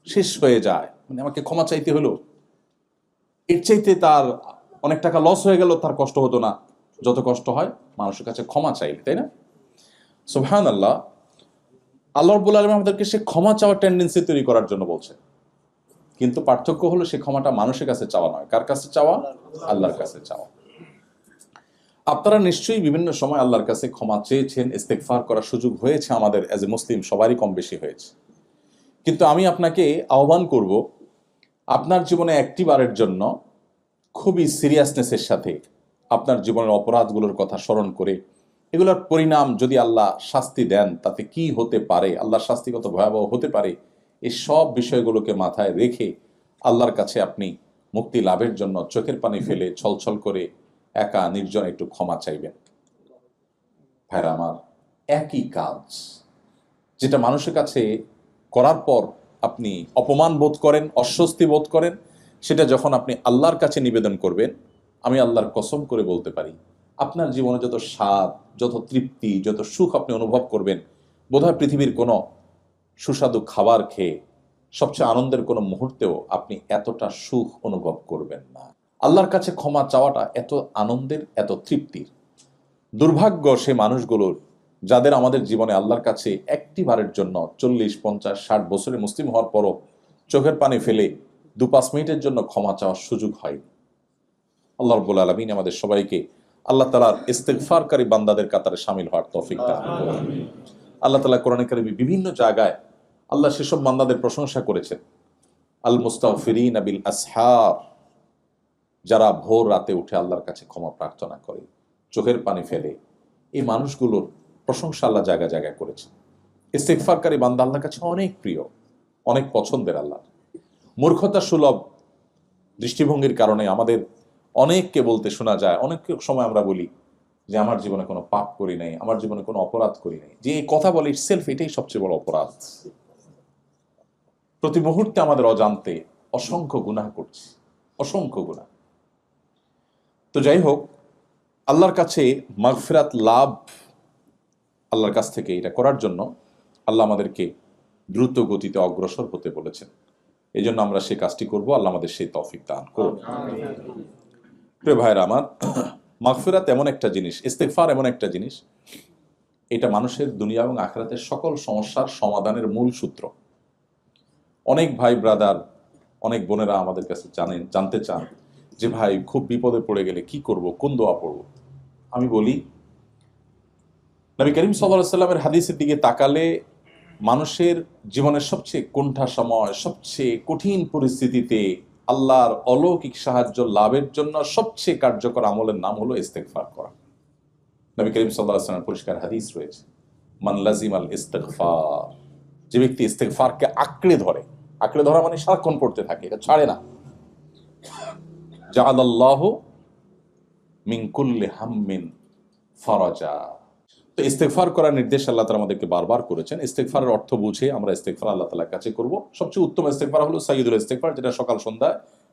Speaker 1: শেষ হয়ে যায়। মানে আমাকে ক্ষমা চাইতে হলো, এর চাইতে তার অনেক টাকা লস হয়ে গেল তার কষ্ট হতো না যত কষ্ট হয় মানুষের কাছে ক্ষমা চাইলে, তাই না? সুবহানাল্লাহ, আল্লাহ রাব্বুল আলামিন আমাদেরকে সে ক্ষমা চাওয়ার টেন্ডেন্সি তৈরি করার জন্য বলছে, কিন্তু পার্থক্য হলো সে ক্ষমাটা মানুষের কাছে চাওয়া নয়। কার কাছে চাওয়া? আল্লাহর কাছে চাওয়া। আপনারা নিশ্চয়ই বিভিন্ন সময় আল্লাহর কাছে ক্ষমা চেয়েছেন, ইস্তেগফার করার সুযোগ হয়েছে আমাদের অ্যাজ এ মুসলিম, সবারই কম বেশি হয়েছে। কিন্তু আমি আপনাকে আহ্বান করব, আপনার জীবনে একটি বারের জন্য খুবই সিরিয়াসনেসের সাথে আপনার জীবনের অপরাধগুলোর কথা স্মরণ করে এগুলোর পরিণাম যদি আল্লাহ শাস্তি দেন তাতে কি হতে পারে, আল্লাহর শাস্তি কত ভয়াবহ হতে পারে, এই সব বিষয়গুলোকে মাথায় রেখে আল্লাহর কাছে আপনি মুক্তি লাভের জন্য চোখের পানি ফেলে ছলছল করে একা নির্জন একটু ক্ষমা চাইবেন। ভাইরা আমার, একই কাজ যেটা মানুষের কাছে করার পর আপনি অপমান বোধ করেন, অস্বস্তি বোধ করেন, সেটা যখন আপনি আল্লাহর কাছে নিবেদন করবেন, আমি আল্লাহর কসম করে বলতে পারি আপনার জীবনে যত স্বাদ, যত তৃপ্তি, যত সুখ আপনি অনুভব করবেন, বোধহয় পৃথিবীর কোনো সুস্বাদু খাবার খেয়ে সবচেয়ে আনন্দের কোনো মুহূর্তেও আপনি এতটা সুখ অনুভব করবেন না। আল্লাহর কাছে ক্ষমা চাওয়াটা এত আনন্দের, এত তৃপ্তির। দুর্ভাগ্য সে মানুষগুলোর যাদের আমাদের জীবনে আল্লাহর কাছে একটি বারের জন্য 40, 50, 60 বছরে মুসলিম হওয়ার পরও চোখের পানি ফেলে 2-5 মিনিটের জন্য ক্ষমা চাওয়ার সুযোগ হয়নি। আল্লাহ রাব্বুল আলামিন আমাদের সবাইকে আল্লাহ তাআলার ইস্তেগফারকারী বান্দাদের কাতারে শামিল হওয়ার তৌফিক দান করুন। আল্লাহ তাআলা কোরআনে কারিমে বিভিন্ন জায়গায় আল্লাহ সেসব বান্দাদের প্রশংসা করেছেন, আল মুস্তাগফিরিনা বিল আসহার, যারা ভোর রাতে উঠে আল্লাহর কাছে ক্ষমা প্রার্থনা করে, চোখের পানি ফেলে, এই মানুষগুলোর প্রশংসা আল্লাহ জায়গায় জায়গায় করেছেন। ইস্তেগফারকারী বান্দা আল্লাহর কাছে অনেক প্রিয়, অনেক পছন্দের। আল্লাহ মূর্খতা সুলভ দৃষ্টিভঙ্গির কারণে আমাদের অনেককে বলতে শোনা যায়, অনেক সময় আমরা বলি যে আমার জীবনে কোনো পাপ করি নাই, আমার জীবনে কোনো অপরাধ করি নাই। যে এই কথা বলে ইটসেলফ এটাই সবচেয়ে বড় অপরাধ। প্রতি মুহূর্তে আমাদের অজান্তে অসংখ্য গুনাহ করছি, অসংখ্য গুনাহ। তো যাই হোক, আল্লাহর কাছে মাগফিরাত লাভ, আল্লাহর কাছ থেকে এটা করার জন্য আল্লাহ আমাদেরকে দ্রুত গতিতে অগ্রসর হতে বলেছেন। এই জন্য আমরা সেই কাজটি করব। আল্লাহ আমাদের সেই তৌফিক দান করুন। প্রিয় ভাইরা আমার, মাগফিরাত এমন একটা জিনিস, ইস্তেগফার এমন একটা জিনিস, এটা মানুষের দুনিয়া এবং আখিরাতের সকল সমস্যার সমাধানের মূল সূত্র। অনেক ভাই ব্রাদার, অনেক বোনেরা আমাদের কাছে জানতে চান যে ভাই খুব বিপদে পড়ে গেলে কি করব, কোন দোয়া পড়ব। আমি বলি, নবী করিম সাল্লাল্লাহু আলাইহি সাল্লামের হাদিসের দিকে তাকালে মানুষের জীবনের সবচেয়ে কোণঠা সময়, সবচেয়ে কঠিন পরিস্থিতিতে আল্লাহর অলৌকিক সাহায্য লাভের জন্য সবচেয়ে কার্যকর আমলের নাম হলো ইস্তেগফার করা। নবী করিম সাল্লাল্লাহু আলাইহি ওয়াসাল্লামের পরিষ্কার হাদিস রয়েছে, মান লাজিমাল ইস্তেগফার, যে ব্যক্তি ইস্তেগফারকে আঁকড়ে ধরা মানে সারাক্ষণ পড়তে থাকে, এটা ছাড়ে না, জাআলাল্লাহু মিন কুল্লি হাম্মিন ফারাজা। তো ইস্তেগফার করার নির্দেশ আল্লাহ তাআলা আমাদেরকে বারবার করেছেন। ইস্তেগফারের অর্থ বুঝে আমরা ইস্তেগফার আল্লাহ তাআলার কাছে করব। সবচেয়ে উত্তম ইস্তেগফার হলো সাইয়্যিদুল ইস্তেগফার, যেটা সকাল সন্ধ্যা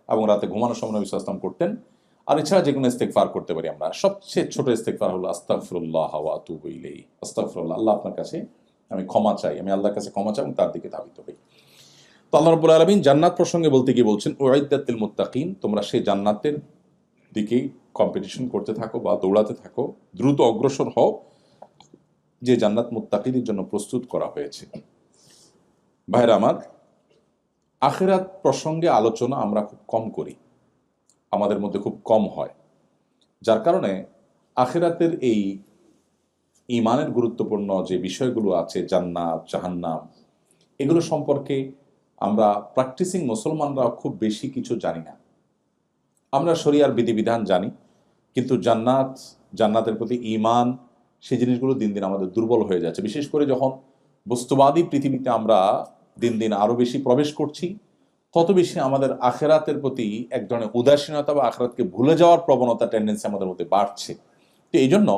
Speaker 1: এবং রাতে ঘুমানোর সময় নবী সাল্লাল্লাহু আলাইহি ওয়াসাল্লাম করতেন। আর এছাড়া যে কোনো ইস্তেগফার করতে পারি আমরা। সবচেয়ে ছোট ইস্তেগফার হলো আস্তাগফিরুল্লাহ ওয়া আতুবু ইলাইহি। আস্তাগফিরুল্লাহ, আল্লাহ আপনার কাছে আমি ক্ষমা চাই, আমি আল্লাহর কাছে ক্ষমা চাই এবং তার দিকে ধাবিত হই। তো আল্লাহ রাব্বুল আলামিন জান্নাত প্রসঙ্গে বলতে গিয়ে বলছেন, উইদ্দাত লিল মুত্তাকিন, তোমরা সেই জান্নাতের দিকেই কম্পিটিশন করতে থাকো বা দৌড়াতে থাকো, দ্রুত অগ্রসর হও, যে জান্নাত মুত্তাকিদের জন্য প্রস্তুত করা হয়েছে। ভাইরা আমার, আখিরাত প্রসঙ্গে আলোচনা আমরা খুব কম করি, আমাদের মধ্যে খুব কম হয়, যার কারণে আখিরাতের এই ঈমানের গুরুত্বপূর্ণ যে বিষয়গুলো আছে, জান্নাত, জাহান্নাম, এগুলো সম্পর্কে আমরা প্র্যাকটিসিং মুসলমানরা খুব বেশি কিছু জানি না। আমরা শরিয়ার বিধিবিধান জানি, কিন্তু জান্নাতের প্রতি ঈমান, সেই জিনিসগুলো দিন দিন আমাদের দুর্বল হয়ে যাচ্ছে। বিশেষ করে যখন বস্তুবাদী পৃথিবীতে আমরা দিন দিন আরো বেশি প্রবেশ করছি, তত বেশি আমাদের আখিরাতের প্রতি এক ধরনের উদাসীনতা বা আখিরাতকে ভুলে যাওয়ার প্রবণতা, টেন্ডেন্সি আমাদের মধ্যে বাড়ছে। তো এই জন্য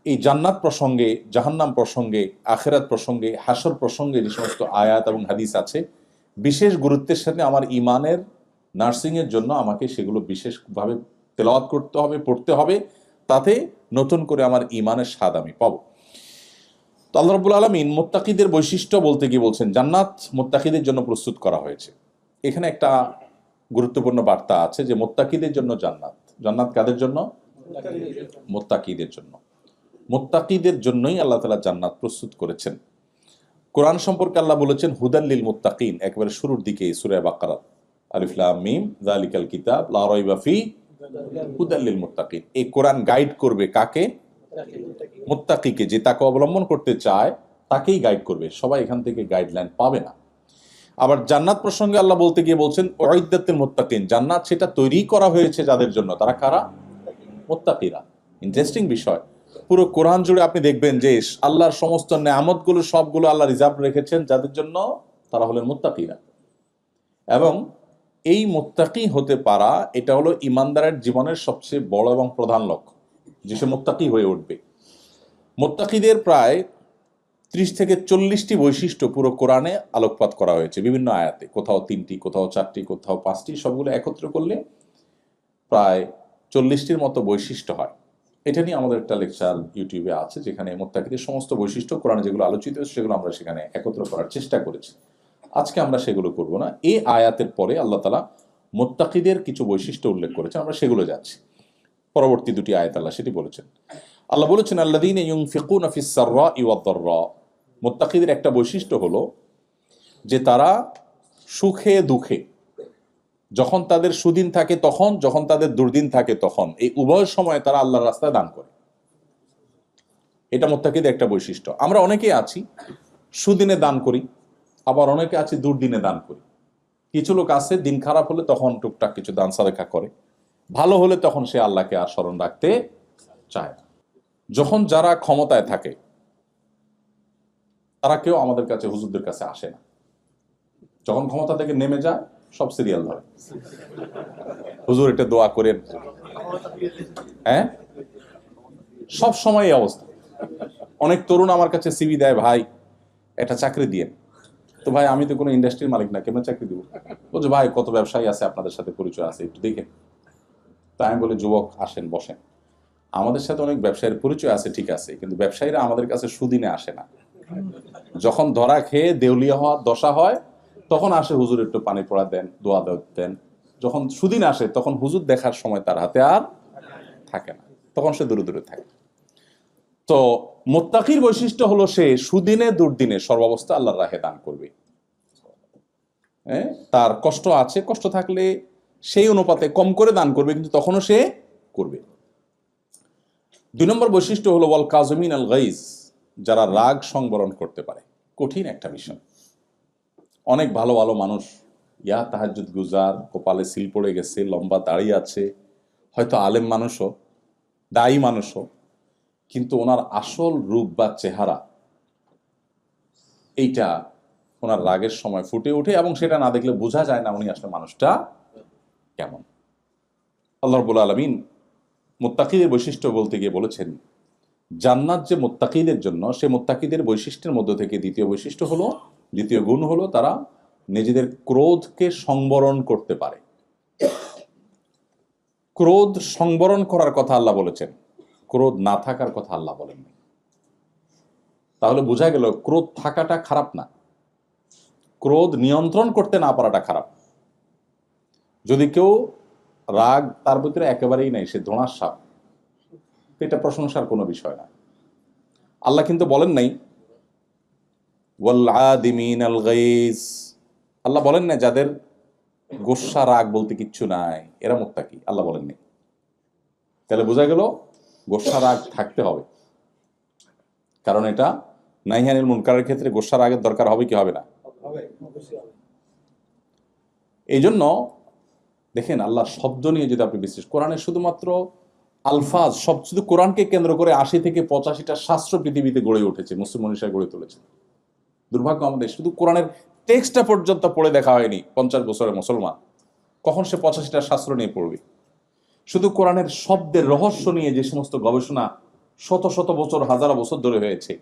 Speaker 1: এই জান্নাত প্রসঙ্গে, জাহান্নাম প্রসঙ্গে, আখিরাত প্রসঙ্গে, হাসর প্রসঙ্গে যে সমস্ত আয়াত এবং হাদিস আছে, বিশেষ গুরুত্বের সাথে আমার ইমানের নার্সিংয়ের জন্য আমাকে সেগুলো বিশেষভাবে তেলাওয়াত করতে হবে, পড়তে হবে, তাতে নতুন করে আমার ইমানের স্বাদ আমি পাবো। তো আল্লাহ রাব্বুল আলামিন মুত্তাকিদের বৈশিষ্ট্য বলতে গিয়ে বলছেন জান্নাত মুত্তাকিদের জন্য প্রস্তুত করা হয়েছে। এখানে একটা গুরুত্বপূর্ণ বার্তা আছে যে মুত্তাকিদের জন্য জান্নাত। জান্নাত কাদের জন্য? মুত্তাকিদের জন্য। মুত্তাকিদের জন্যই আল্লাহ তাআলা জান্নাত প্রস্তুত করেছেন। কোরআন সম্পর্কে আল্লাহ বলেছেন হুদাল লিল মুত্তাকিন, একেবারে শুরুর দিকে সূরা বাকারা, আলিফ লাম মিম যালিকাল কিতাব লা রাইবা ফি হুদাল লিল মুত্তাকিন। এই কোরআন গাইড করবে কাকে? মুত্তাকিকে। যে তাকে অবলম্বন করতে চায় তাকেই গাইড করবে, সবাই এখান থেকে গাইডলাইন পাবে না। আবার জান্নাত প্রসঙ্গে আল্লাহ বলতে গিয়ে বলছেন উইদ্দাতুল মুত্তাকিন, জান্নাত সেটা তৈরি করা হয়েছে যাদের জন্য, তারা কারা? মুত্তাকিরা। ইন্টারেস্টিং বিষয়, পুরো কোরআন জুড়ে আপনি দেখবেন যে আল্লাহর সমস্ত নেয়ামতগুলো সবগুলো আল্লাহ রিজার্ভ রেখেছেন যাদের জন্য, তারা হলেন মুত্তাকিরা। এবং এই মুত্তাকি হতে পারা এটা হলো ইমানদারের জীবনের সবচেয়ে বড় এবং প্রধান লক্ষ্য, যে সে মুত্তাকি হয়ে উঠবে। মুত্তাকিদের প্রায় 30 থেকে 40টি বৈশিষ্ট্য পুরো কোরআনে আলোকপাত করা হয়েছে বিভিন্ন আয়াতে, কোথাও 3টি, কোথাও 4টি, কোথাও 5টি, সবগুলো একত্র করলে প্রায় 40টির মতো বৈশিষ্ট্য হয়। এটা নিয়ে আমাদের একটা লেকচার ইউটিউবে আছে, যেখানে মুত্তাকিদের সমস্ত বৈশিষ্ট্য কোরআনে যেগুলো আলোচিত হয়েছে সেগুলো আমরা সেখানে একত্র করার চেষ্টা করেছি। আজকে আমরা সেগুলো করব না। এই আয়াতের পরে আল্লাহ তাআলা মুত্তাকিদের কিছু বৈশিষ্ট্য উল্লেখ করেছেন, আমরা সেগুলো যাচ্ছি। পরবর্তী দুটি আয়াত আল্লাহ সেটি বলেছেন। আল্লাহ বলেছেন আল্লাযীনা ইউনফিকুনা ফিস সাররাই ওয়াদ দাররা, মুত্তাকিদের একটা বৈশিষ্ট্য হলো যে তারা সুখে দুঃখে, যখন তাদের সুদিন থাকে তখন, যখন তাদের দুর্দিন থাকে তখন, এই উভয় সময় তারা আল্লাহর রাস্তায় দান করে। এটা মুত্তাকিদের একটা বৈশিষ্ট্য। আমরা অনেকেই আছি সুদিনে দান করি, আবার অনেকে আছি দুর্দিনে দান করি। কিছু লোক আছে দিন খারাপ হলে তখন টুকটাক কিছু দান সাদেকা করে, ভালো হলে তখন সে আল্লাহকে আর স্মরণ রাখতে চায় না। যখন যারা ক্ষমতায় থাকে তারা কেউ আমাদের কাছে, হুজুরদের কাছে আসে না। যখন ক্ষমতা থেকে নেমে যায় সব সিরিয়াল ধরে, হুজুর এটা দোয়া করেন। হ্যাঁ, সব সময় এই অবস্থা। অনেক তরুণ আমার কাছে সিভি দেয়, ভাই একটা চাকরি দিয়ে। তো ভাই আমি তো কোনো ইন্ডাস্ট্রির মালিক না, কেমন চাকরি দিব? বলছে ভাই কত ব্যবসায়ী আছে আপনাদের সাথে পরিচয় আছে, একটু দেখেন। তাই আমি বলি যুবক আসেন বসেন, আমাদের সাথে অনেক ব্যবসায়ীর পরিচয় আছে ঠিক আছে, কিন্তু ব্যবসায়ীরা আমাদের কাছে সুদিনে আসে না। যখন ধরা খেয়ে দেউলিয়া হওয়ার দশা হয় তখন আসে, হুজুর একটু পানি পড়া দেন, দোয়া দেন। যখন সুদিন আসে তখন হুজুর দেখার সময় তার হাতে আর থাকে না, তখন সে দূরে দূরে থাকে। তো মুত্তাকির বৈশিষ্ট্য হলো সে সুদিনে দুর্দিনে সর্বাবস্থা আল্লাহর রাহে দান করবে। তার কষ্ট আছে, কষ্ট থাকলে সেই অনুপাতে কম করে দান করবে, কিন্তু তখনও সে করবে। 2 নম্বর বৈশিষ্ট্য হলো ওয়াল কাযিমিন আল গাইজ, যারা রাগ সংবরণ করতে পারে। কঠিন একটা বিষয়। অনেক ভালো ভালো মানুষ, ইয়া তাহাজ্জুদ গুজার, কপালে সিল পড়ে গেছে, লম্বা দাড়ি আছে, হয়তো আলেম মানুষও, দায়ী মানুষও, কিন্তু ওনার আসল রূপ বা চেহারা এইটা ওনার রাগের সময় ফুটে ওঠে, এবং সেটা না দেখলে বোঝা যায় না উনি আসলে মানুষটা কেমন। আল্লাহ রাব্বুল আলামিন মুত্তাকিদের বৈশিষ্ট্য বলতে গিয়ে বলেছেন জান্নাত যে মুত্তাকিদের জন্য, সে মুত্তাকিদের বৈশিষ্ট্যের মধ্য থেকে দ্বিতীয় গুণ হলো তারা নিজেদের ক্রোধকে সংবরণ করতে পারে। ক্রোধ সংবরণ করার কথা আল্লাহ বলেছেন, ক্রোধ না থাকার কথা আল্লাহ বলেননি। তাহলে বোঝা গেল ক্রোধ থাকাটা খারাপ না, ক্রোধ নিয়ন্ত্রণ করতে না পারাটা খারাপ। যদি কেউ রাগ তার ভিতরে একেবারেই নাই, সে ধোঁয়ার সাপ, এটা প্রশংসার কোনো বিষয় না। আল্লাহ কিন্তু বলেন নাই ওয়াল আদিমিন আল গাইজ, আল্লাহ বলেন না যাদের গোসা রাগ বলতে কিচ্ছু নাই এরা মুত্তাকি, আল্লাহ বলেন নাই। তাহলে বোঝা গেল গোসা রাগ থাকতে হবে, কারণ এটা নাহিয়ানিল মুনকারের ক্ষেত্রে গোসা রাগের দরকার হবে কি হবে না? এই জন্য দেখেন আল্লাহ শব্দ নিয়ে যদি আপনি বিশেষ কোরআনে শুধুমাত্র আলফাজ, সব শুধু কোরআনকে কেন্দ্র করে 80 থেকে 85টা শাস্ত্র পৃথিবীতে গড়ে উঠেছে, মুসলিম মনীষা গড়ে তুলেছে। দুর্ভাগ্য আমাদের, শুধু কোরআনের টেক্সটটা পর্যন্ত পড়ে দেখা হয়নি 50 বছরের মুসলমান, কখন সে 85টা শাস্ত্র নিয়ে পড়বে? শুধু কোরআনের শব্দের রহস্য নিয়ে যে সমস্ত গবেষণা শত শত বছর, হাজার বছর ধরে হয়েছে,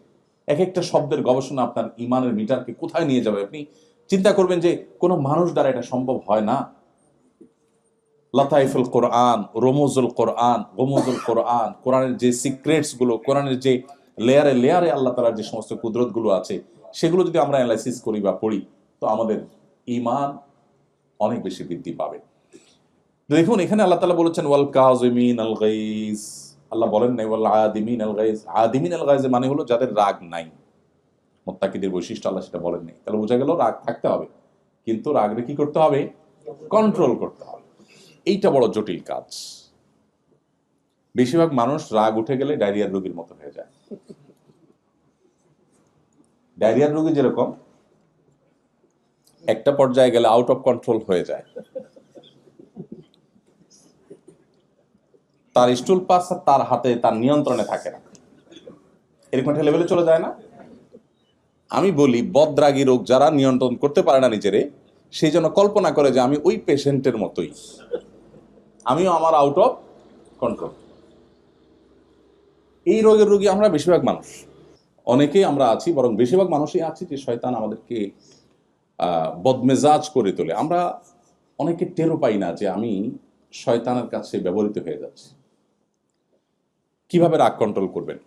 Speaker 1: এক একটা শব্দের গবেষণা আপনার ইমানের মিটারকে কোথায় নিয়ে যাবে। আপনি চিন্তা করবেন যে কোনো মানুষ দ্বারা এটা সম্ভব হয় না। লাতাইফুল কোরআন, রমুজুল কোরআন, গমুজুল কোরআন, কোরআনের যে সিক্রেটস গুলো, কোরআনের যে লেয়ারে লেয়ারে আল্লাহ তাআলার যে সমস্ত কুদরত গুলো আছে, সেগুলো যদি আমরা অ্যানালাইসিস করি বা পড়ি, তো আমাদের ঈমান অনেক বেশি বৃদ্ধি পাবে। দেখুন এখানে আল্লাহ তাআলা বলেছেন ওয়াল কাযিমিন আল গাইজ, আল্লাহ বলেন নাই ওয়াল আদিমিন আল গাইজ। আদিমিন আল গাইজ মানে হলো যাদের রাগ নাই। মুত্তাকিদের বৈশিষ্ট্য আল্লাহ সেটা বলেন নাই। তাহলে বোঝা গেল রাগ থাকতে হবে, কিন্তু রাগরে কি করতে হবে? কন্ট্রোল করতে হবে। এইটা বড় জটিল কাজ। বেশিরভাগ মানুষ রাগ উঠে গেলে ডায়রিয়ার রোগীর মতো হয়ে যায়। ডায়রিয়ার রোগী যেরকম একটা পর্যায়ে গেলে আউট অফ কন্ট্রোল হয়ে যায়, তার স্টুল পাস তার হাতে, তার নিয়ন্ত্রণে থাকে না, এরকম একটা লেভেলে চলে যায় না? আমি বলি বদরাগী রোগ যারা নিয়ন্ত্রণ করতে পারে না নিজেরে, সেই জন্য কল্পনা করে যে আমি ওই পেশেন্টের মতোই, আমিও আমার আউট অফ কন্ট্রোল। এই রোগের রোগী আমরা বেশিরভাগ মানুষ, অনেকেই আমরা আছি, বরং বেশিরভাগ মানুষই আছি যে শয়তান আমাদেরকে বদমেজাজ করে তোলে। আমরা অনেকে টেরও পাই না যে আমি শয়তানের কাছে ব্যবহৃত হয়ে যাচ্ছি। কিভাবে রাগ কন্ট্রোল করবেন?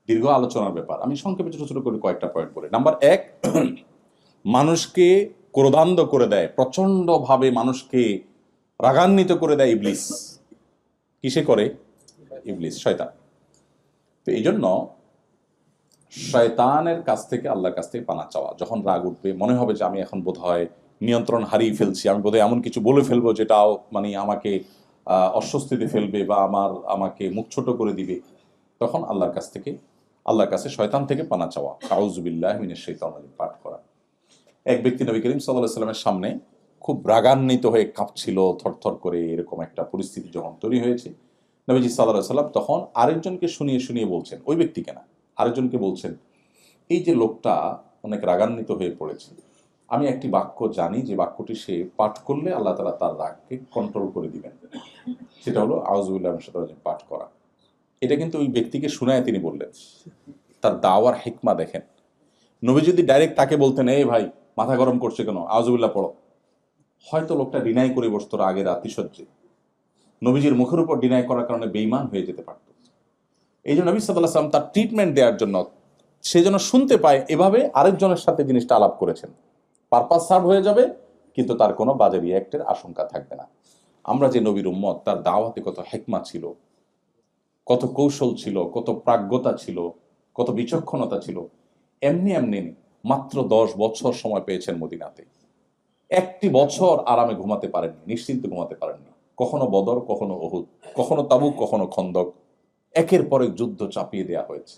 Speaker 1: দীর্ঘ আলোচনার ব্যাপার, আমি সংক্ষেপে ছোট ছোট করে কয়েকটা পয়েন্ট বলি। নাম্বার 1, মানুষকে ক্রোধান্ধ করে দেয়, প্রচন্ড ভাবে মানুষকে রাগান্বিত করে দেয় ইবলিস। কিসে করে? ইবলিস, শয়তান। তো এই জন্য শয়তানের কাছ থেকে আল্লাহর কাছ থেকে পানা চাওয়া। যখন রাগ উঠবে, মনে হবে যে আমি এখন বোধহয় নিয়ন্ত্রণ হারিয়ে ফেলছি, আমি বোধহয় এমন কিছু বলে ফেলবো যেটাও মানে আমাকে অস্বস্তিতে ফেলবে বা আমাকে মুখ ছোট করে দিবে, তখন আল্লাহর কাছে শয়তান থেকে পানা চাওয়া, আউযু বিল্লাহি মিনাশ শাইতানির রাজিম পাঠ করা। এক ব্যক্তি নবী করিম সাল্লাল্লাহু আলাইহি সাল্লামের সামনে খুব রাগান্বিত হয়ে কাঁপছিল, থরথর করে, এরকম একটা পরিস্থিতি যখন তৈরি হয়েছে, নবীজি সাল্লাল্লাহু আলাইহি সাল্লাম তখন আরেকজনকে শুনিয়ে শুনিয়ে বলছেন, ওই ব্যক্তিকে না, আরেকজনকে বলছেন, এই যে লোকটা অনেক রাগান্বিত হয়ে পড়েছে, আমি একটি বাক্য জানি যে বাক্যটি সে পাঠ করলে আল্লাহ তাআলা তার রাগকে কন্ট্রোল করে দিবেন, সেটা হলো আউযু বিল্লাহি মিনাশ শাইতানির রাজিম পাঠ করা। এটা কিন্তু ওই ব্যক্তিকে শুনায় তিনি বললেন। তার দাওয়ার হিকমা দেখেন। নবী যদি ডাইরেক্ট তাকে বলতেন, এই ভাই মাথা গরম করছে কেন, আউযু বিল্লাহ পড়ো, হয়তো লোকটা ডিনাই করে বসতো আগের আতিশয্যে, নবীজির মুখের উপর ডিনাই করার কারণে বেঈমান হয়ে যেতে পারত। এই জন্য নবী সাল্লাল্লাহু আলাইহি ওয়াসাল্লাম তার ট্রিটমেন্ট দেওয়ার জন্য, সে যেন শুনতে পায়, এভাবে আরেকজনের সাথে জিনিসটা আলাপ করেছেন। পারপাস সার্ভ হয়ে যাবে, কিন্তু তার কোনো বাজে রিঅ্যাক্টের আশঙ্কা থাকবে না। আমরা যে নবীর উম্মত, তার দাওয়াতে কত হিকমা ছিল, কত কৌশল ছিল, কত প্রাজ্ঞতা ছিল, কত বিচক্ষণতা ছিল। এমনি এমনি মাত্র 10 বছর সময় পেয়েছেন মদিনাতে, একটি বছর আরামে ঘুমাতে পারেননি, নিশ্চিন্তে ঘুমাতে পারেননি। কখনো বদর, কখনো উহুদ, কখনো তাবুক, কখনো খন্দক, একের পর এক যুদ্ধ চাপিয়ে দেওয়া হয়েছে।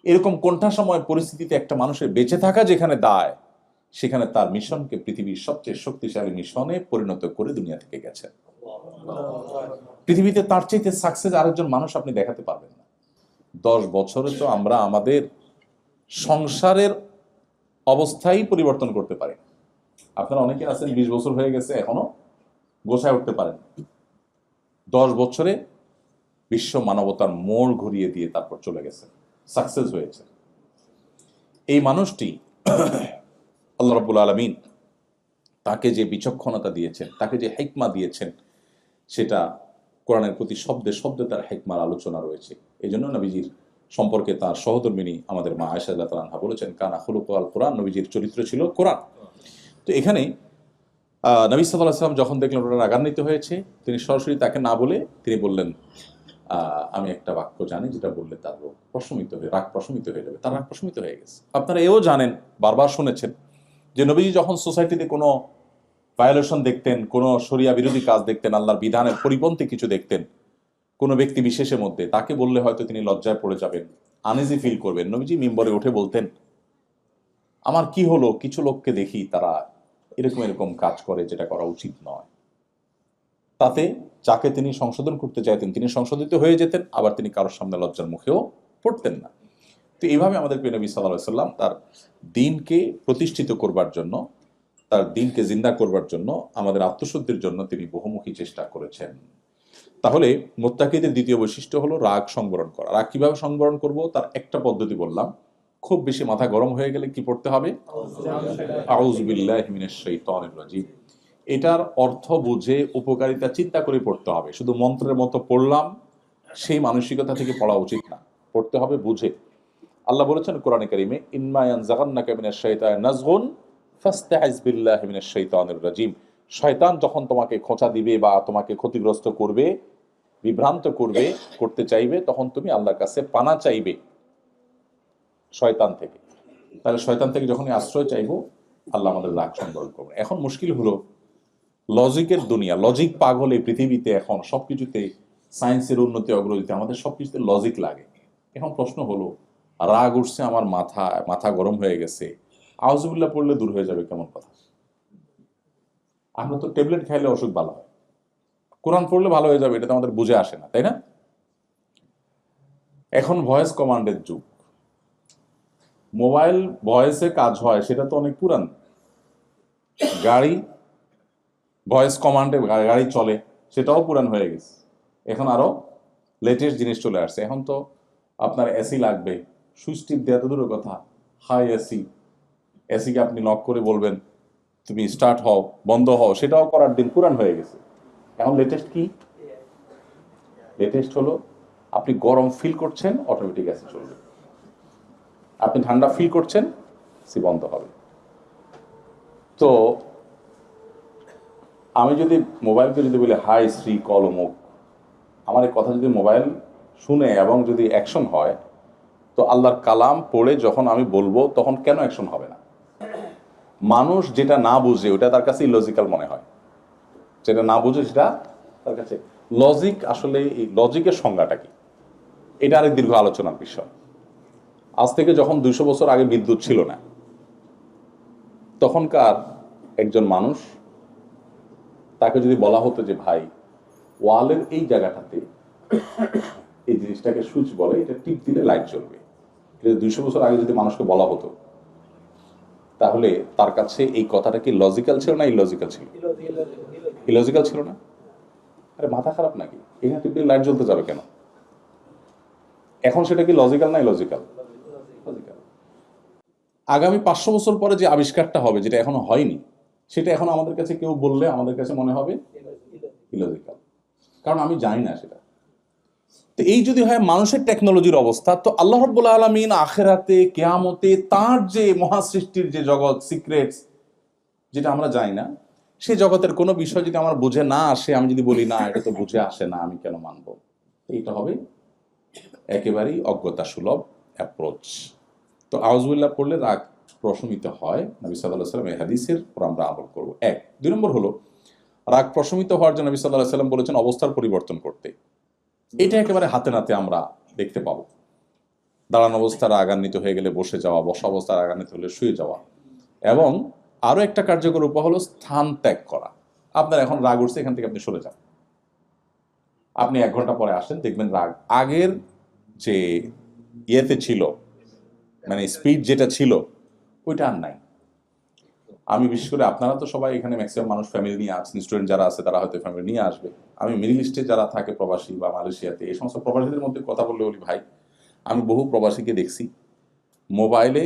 Speaker 1: এরকম কোনটা সময় পরিস্থিতিতে একটা মানুষের বেঁচে থাকা যেখানে দায়, সেখানে তার মিশনকে পৃথিবীর সবচেয়ে শক্তিশালী মিশনে পরিণত করে দুনিয়া থেকে গেছে। পৃথিবীতে তার চাইতে সাকসেস আরেকজন মানুষ আপনি দেখাতে পারবেন না। 10 বছরে তো আমরা আমাদের সংসারের অবস্থাই পরিবর্তন করতে পারি। আপনারা অনেকে আছেন 20 বছর হয়ে গেছে, এখনো গোছায় উঠতে পারেন। 10 বছরে বিশ্ব মানবতার মোড় ঘুরিয়ে দিয়ে তারপর চলে গেছে, সাকসেস হয়েছে। এই মানুষটি আল্লাহ রাব্বুল আলামিন তাকে যে বিচক্ষণতা দিয়েছেন, তাকে যে হিকমা দিয়েছেন, সেটা কোরআনের প্রতি শব্দে শব্দে তার হিকমার আলোচনা রয়েছে। এই জন্য নবীজির সম্পর্কে তার সহধর্মিনী আমাদের মা আয়েশা রাদিয়াল্লাহু তাআলা বলেছেন, কানা খুলুকুল কোরআন, নবীজির চরিত্র ছিল কোরআন। তো এখানে নবী সাল্লাল্লাহু আলাইহি ওয়াসাল্লাম যখন দেখলেন ওটা রাগান্বিত হয়েছে, তিনি সরাসরি তাকে না বলে তিনি বললেন, আমি একটা বাক্য জানি যেটা বললে তার রাগ প্রশমিত হয়ে যাবে। তার রাগ প্রশমিত হয়ে গেছে। আপনারা এও জানেন, বারবার শুনেছেন যে নবীজি যখন সোসাইটিতে কোনো ভায়োলেশন দেখতেন, কোনো শরিয়া বিরোধী কাজ দেখতেন, আল্লাহর বিধানের পরিপন্থী কিছু দেখতেন কোনো ব্যক্তি বিশেষের মধ্যে, তাকে বললে হয়তো তিনি লজ্জায় পড়ে যাবেন, আনইজি ফিল করবেন, নবীজি মিম্বরে উঠে বলতেন, আমার কি হলো, কিছু লোককে দেখি তারা এরকম এরকম কাজ করে যেটা করা উচিত নয়। তাতে যাকে তিনি সংশোধন করতে চাইতেন তিনি সংশোধিত হয়ে যেতেন, আবার তিনি কারোর সামনে লজ্জার মুখেও পড়তেন না। তো এইভাবে আমাদের প্রিয় নবী সাল্লাল্লাহু আলাইহি ওয়াসাল্লাম তার দ্বীনকে প্রতিষ্ঠিত করবার জন্য, তার দ্বীনকে জিন্দা করবার জন্য, আমাদের আত্মশুদ্ধির জন্য তিনি বহুমুখী চেষ্টা করেছেন। তাহলে মুত্তাকিদের দ্বিতীয় বৈশিষ্ট্য হলো রাগ সংবরণ করা। রাগ কিভাবে সংবরণ করব, তার একটা পদ্ধতি বললাম, খুব বেশি মাথা গরম হয়ে গেলে কি পড়তে হবে? আউযু বিল্লাহি মিনাশ শাইতানির রাজিম। এটার অর্থ বুঝে উপকারিতা চিন্তা করে পড়তে হবে। শুধু মন্ত্রের মতো পড়লাম সেই মানসিকতা থেকে পড়া উচিত না, পড়তে হবে বুঝে। আল্লাহ বলেছেন কোরআনে কারিমে, ইম্মা ইয়ানজাগান্নাকা মিনাশ শাইতানি নাজগুন ফাস্তাইজ বিল্লাহি মিনাশ শাইতানির রাজিম। শয়তান যখন তোমাকে খোঁচা দিবে বা তোমাকে ক্ষতিগ্রস্ত করবে, বিভ্রান্ত করবে, করতে চাইবে, তখন তুমি আল্লাহর কাছে পানা চাইবে শয়তান থেকে। তাহলে শয়তান থেকে যখনই আশ্রয় চাইবো, আল্লাহ আমাদের রাগ সংবরণ করবেন। এখন মুশকিল হলো লজিকের দুনিয়া, লজিক পাগল এই পৃথিবীতে। এখন সবকিছুতে সায়েন্সের উন্নতি অগ্রগতি, আমাদের সবকিছুতে লজিক লাগে। এখন প্রশ্ন হলো, রাগ উঠছে আমার, মাথা গরম হয়ে গেছে, আউযুবিল্লাহ পড়লে দূর হয়ে যাবে, কেমন কথা? আমরা তো ট্যাবলেট খাইলে অসুখ ভালো হয়, কোরআন পড়লে ভালো হয়ে যাবে, এটা তো আমাদের বুঝে আসে না, তাই না? এখন ভয়েস কমান্ডের যুগ, মোবাইল ভয়েসে কাজ হয় সেটা তো অনেক পুরান। গাড়ি ভয়েস কমান্ডে গাড়ি চলে, সেটাও পুরান হয়ে গেছে। এখন আরো লেটেস্ট জিনিস চলে আসছে। এখন তো আপনার এসি লাগবে, সুইচ টিপ দেওয়া তো দূরের কথা, হাই এসি, এসিকে আপনি নক করে বলবেন তুমি স্টার্ট হও, বন্ধ হও, সেটাও করার দিন পুরান হয়ে গেছে। এখন লেটেস্ট কি? লেটেস্ট হলো আপনি গরম ফিল করছেন, অটোমেটিক এসি চলবে। আপনি ঠান্ডা ফিল করছেন, এসি বন্ধ হবে। তো আমি যদি মোবাইলকে যদি বলি হাই শ্রী কল অমুক, আমার এই কথা যদি মোবাইল শুনে এবং যদি অ্যাকশন হয়, তো আল্লাহর কালাম পড়ে যখন আমি বলবো তখন কেন অ্যাকশন হবে না? মানুষ যেটা না বুঝে ওটা তার কাছে ইলজিক্যাল মনে হয়, যেটা না বুঝে সেটা তার কাছে লজিক। আসলে এই লজিকের সংজ্ঞাটা কি, এটা আরেক দীর্ঘ আলোচনার বিষয়। আজ থেকে যখন 200 বছর আগে বিদ্যুৎ ছিল না, তখনকার একজন মানুষ, তাকে যদি বলা হতো যে ভাই ওয়ালের এই জায়গাটাতে এই জিনিসটাকে সুইচ বলে, এটা টিপ দিলে লাইট জ্বলবে, এটা 200 বছর আগে যদি মানুষকে বলা হতো, তাহলে তার কাছে এই কথাটা কি লজিক্যাল ছিল না ইলজিক্যাল ছিল? ইলজিক্যাল ছিল না। আরে মাথা খারাপ নাকি, এখানে টিপ দিলে লাইট জ্বলতে যাবে কেন? এখন সেটা কি লজিক্যাল না ইলজিক্যাল? লজিক্যাল। আগামী 500 বছর পরে যে আবিষ্কারটা হবে, যেটা এখনো হয়নি, সেটা এখন আমাদের কাছে কেউ বললে আমাদের কাছে মনে হবে ইলজিক্যাল, কারণ আমি জানি না সেটা। তো এই যদি হয় মানুষের টেকনোলজির অবস্থা, তো আল্লাহ রাব্বুল আলামিন আখিরাতে, কিয়ামতে তার যে মহাসৃষ্টির যে জগৎ, সিক্রেটস, যেটা আমরা জানি না, সেই জগতের কোনো বিষয় যদি আমার বুঝে না আসে, আমি যদি বলি না এটা তো বুঝে আসে না, আমি কেন মানবো? এইটা হবে একেবারেই অজ্ঞতা সুলভ অ্যাপ্রোচ। তো আউযুবিল্লাহ পড়লে রাগ প্রশমিত হয়, নবী সাল্লাল্লাহু আলাইহি ওয়াসাল্লাম এই হাদিসের উপর আমরা আমল করব। 1। 2 নম্বর হলো, রাগ প্রশমিত হওয়ার জন্য নবী সাল্লাল্লাহু আলাইহি ওয়াসাল্লাম বলেছেন অবস্থার পরিবর্তন করতে। এটা একেবারে হাতে নাতে আমরা দেখতে পাবো। দাঁড়ানো অবস্থায় রাগান্বিত হয়ে গেলে বসে যাওয়া, বসা অবস্থায় রাগান্বিত হলে শুয়ে যাওয়া, এবং আরো একটা কার্যকর উপায় হলো স্থান ত্যাগ করা। আপনার এখন রাগ উঠছে, এখান থেকে আপনি সরে যান, আপনি 1 ঘন্টা পরে আসেন, দেখবেন রাগ আগের যে ইয়েতে ছিল, মানে স্পিড যেটা ছিল ওইটা আর নাই। আমি বিশেষ করে, আপনারা তো সবাই এখানে ম্যাক্সিমাম মানুষ ফ্যামিলি নিয়ে আসছেন, স্টুডেন্ট যারা আছে তারা হয়তো ফ্যামিলি নিয়ে আসবে। আমি মিডল ইস্টে যারা থাকে প্রবাসী বা মালয়েশিয়াতে, এই সমস্ত প্রবাসীদের মধ্যে কথা বললে বলি ভাই, আমি বহু প্রবাসীকে দেখছি মোবাইলে,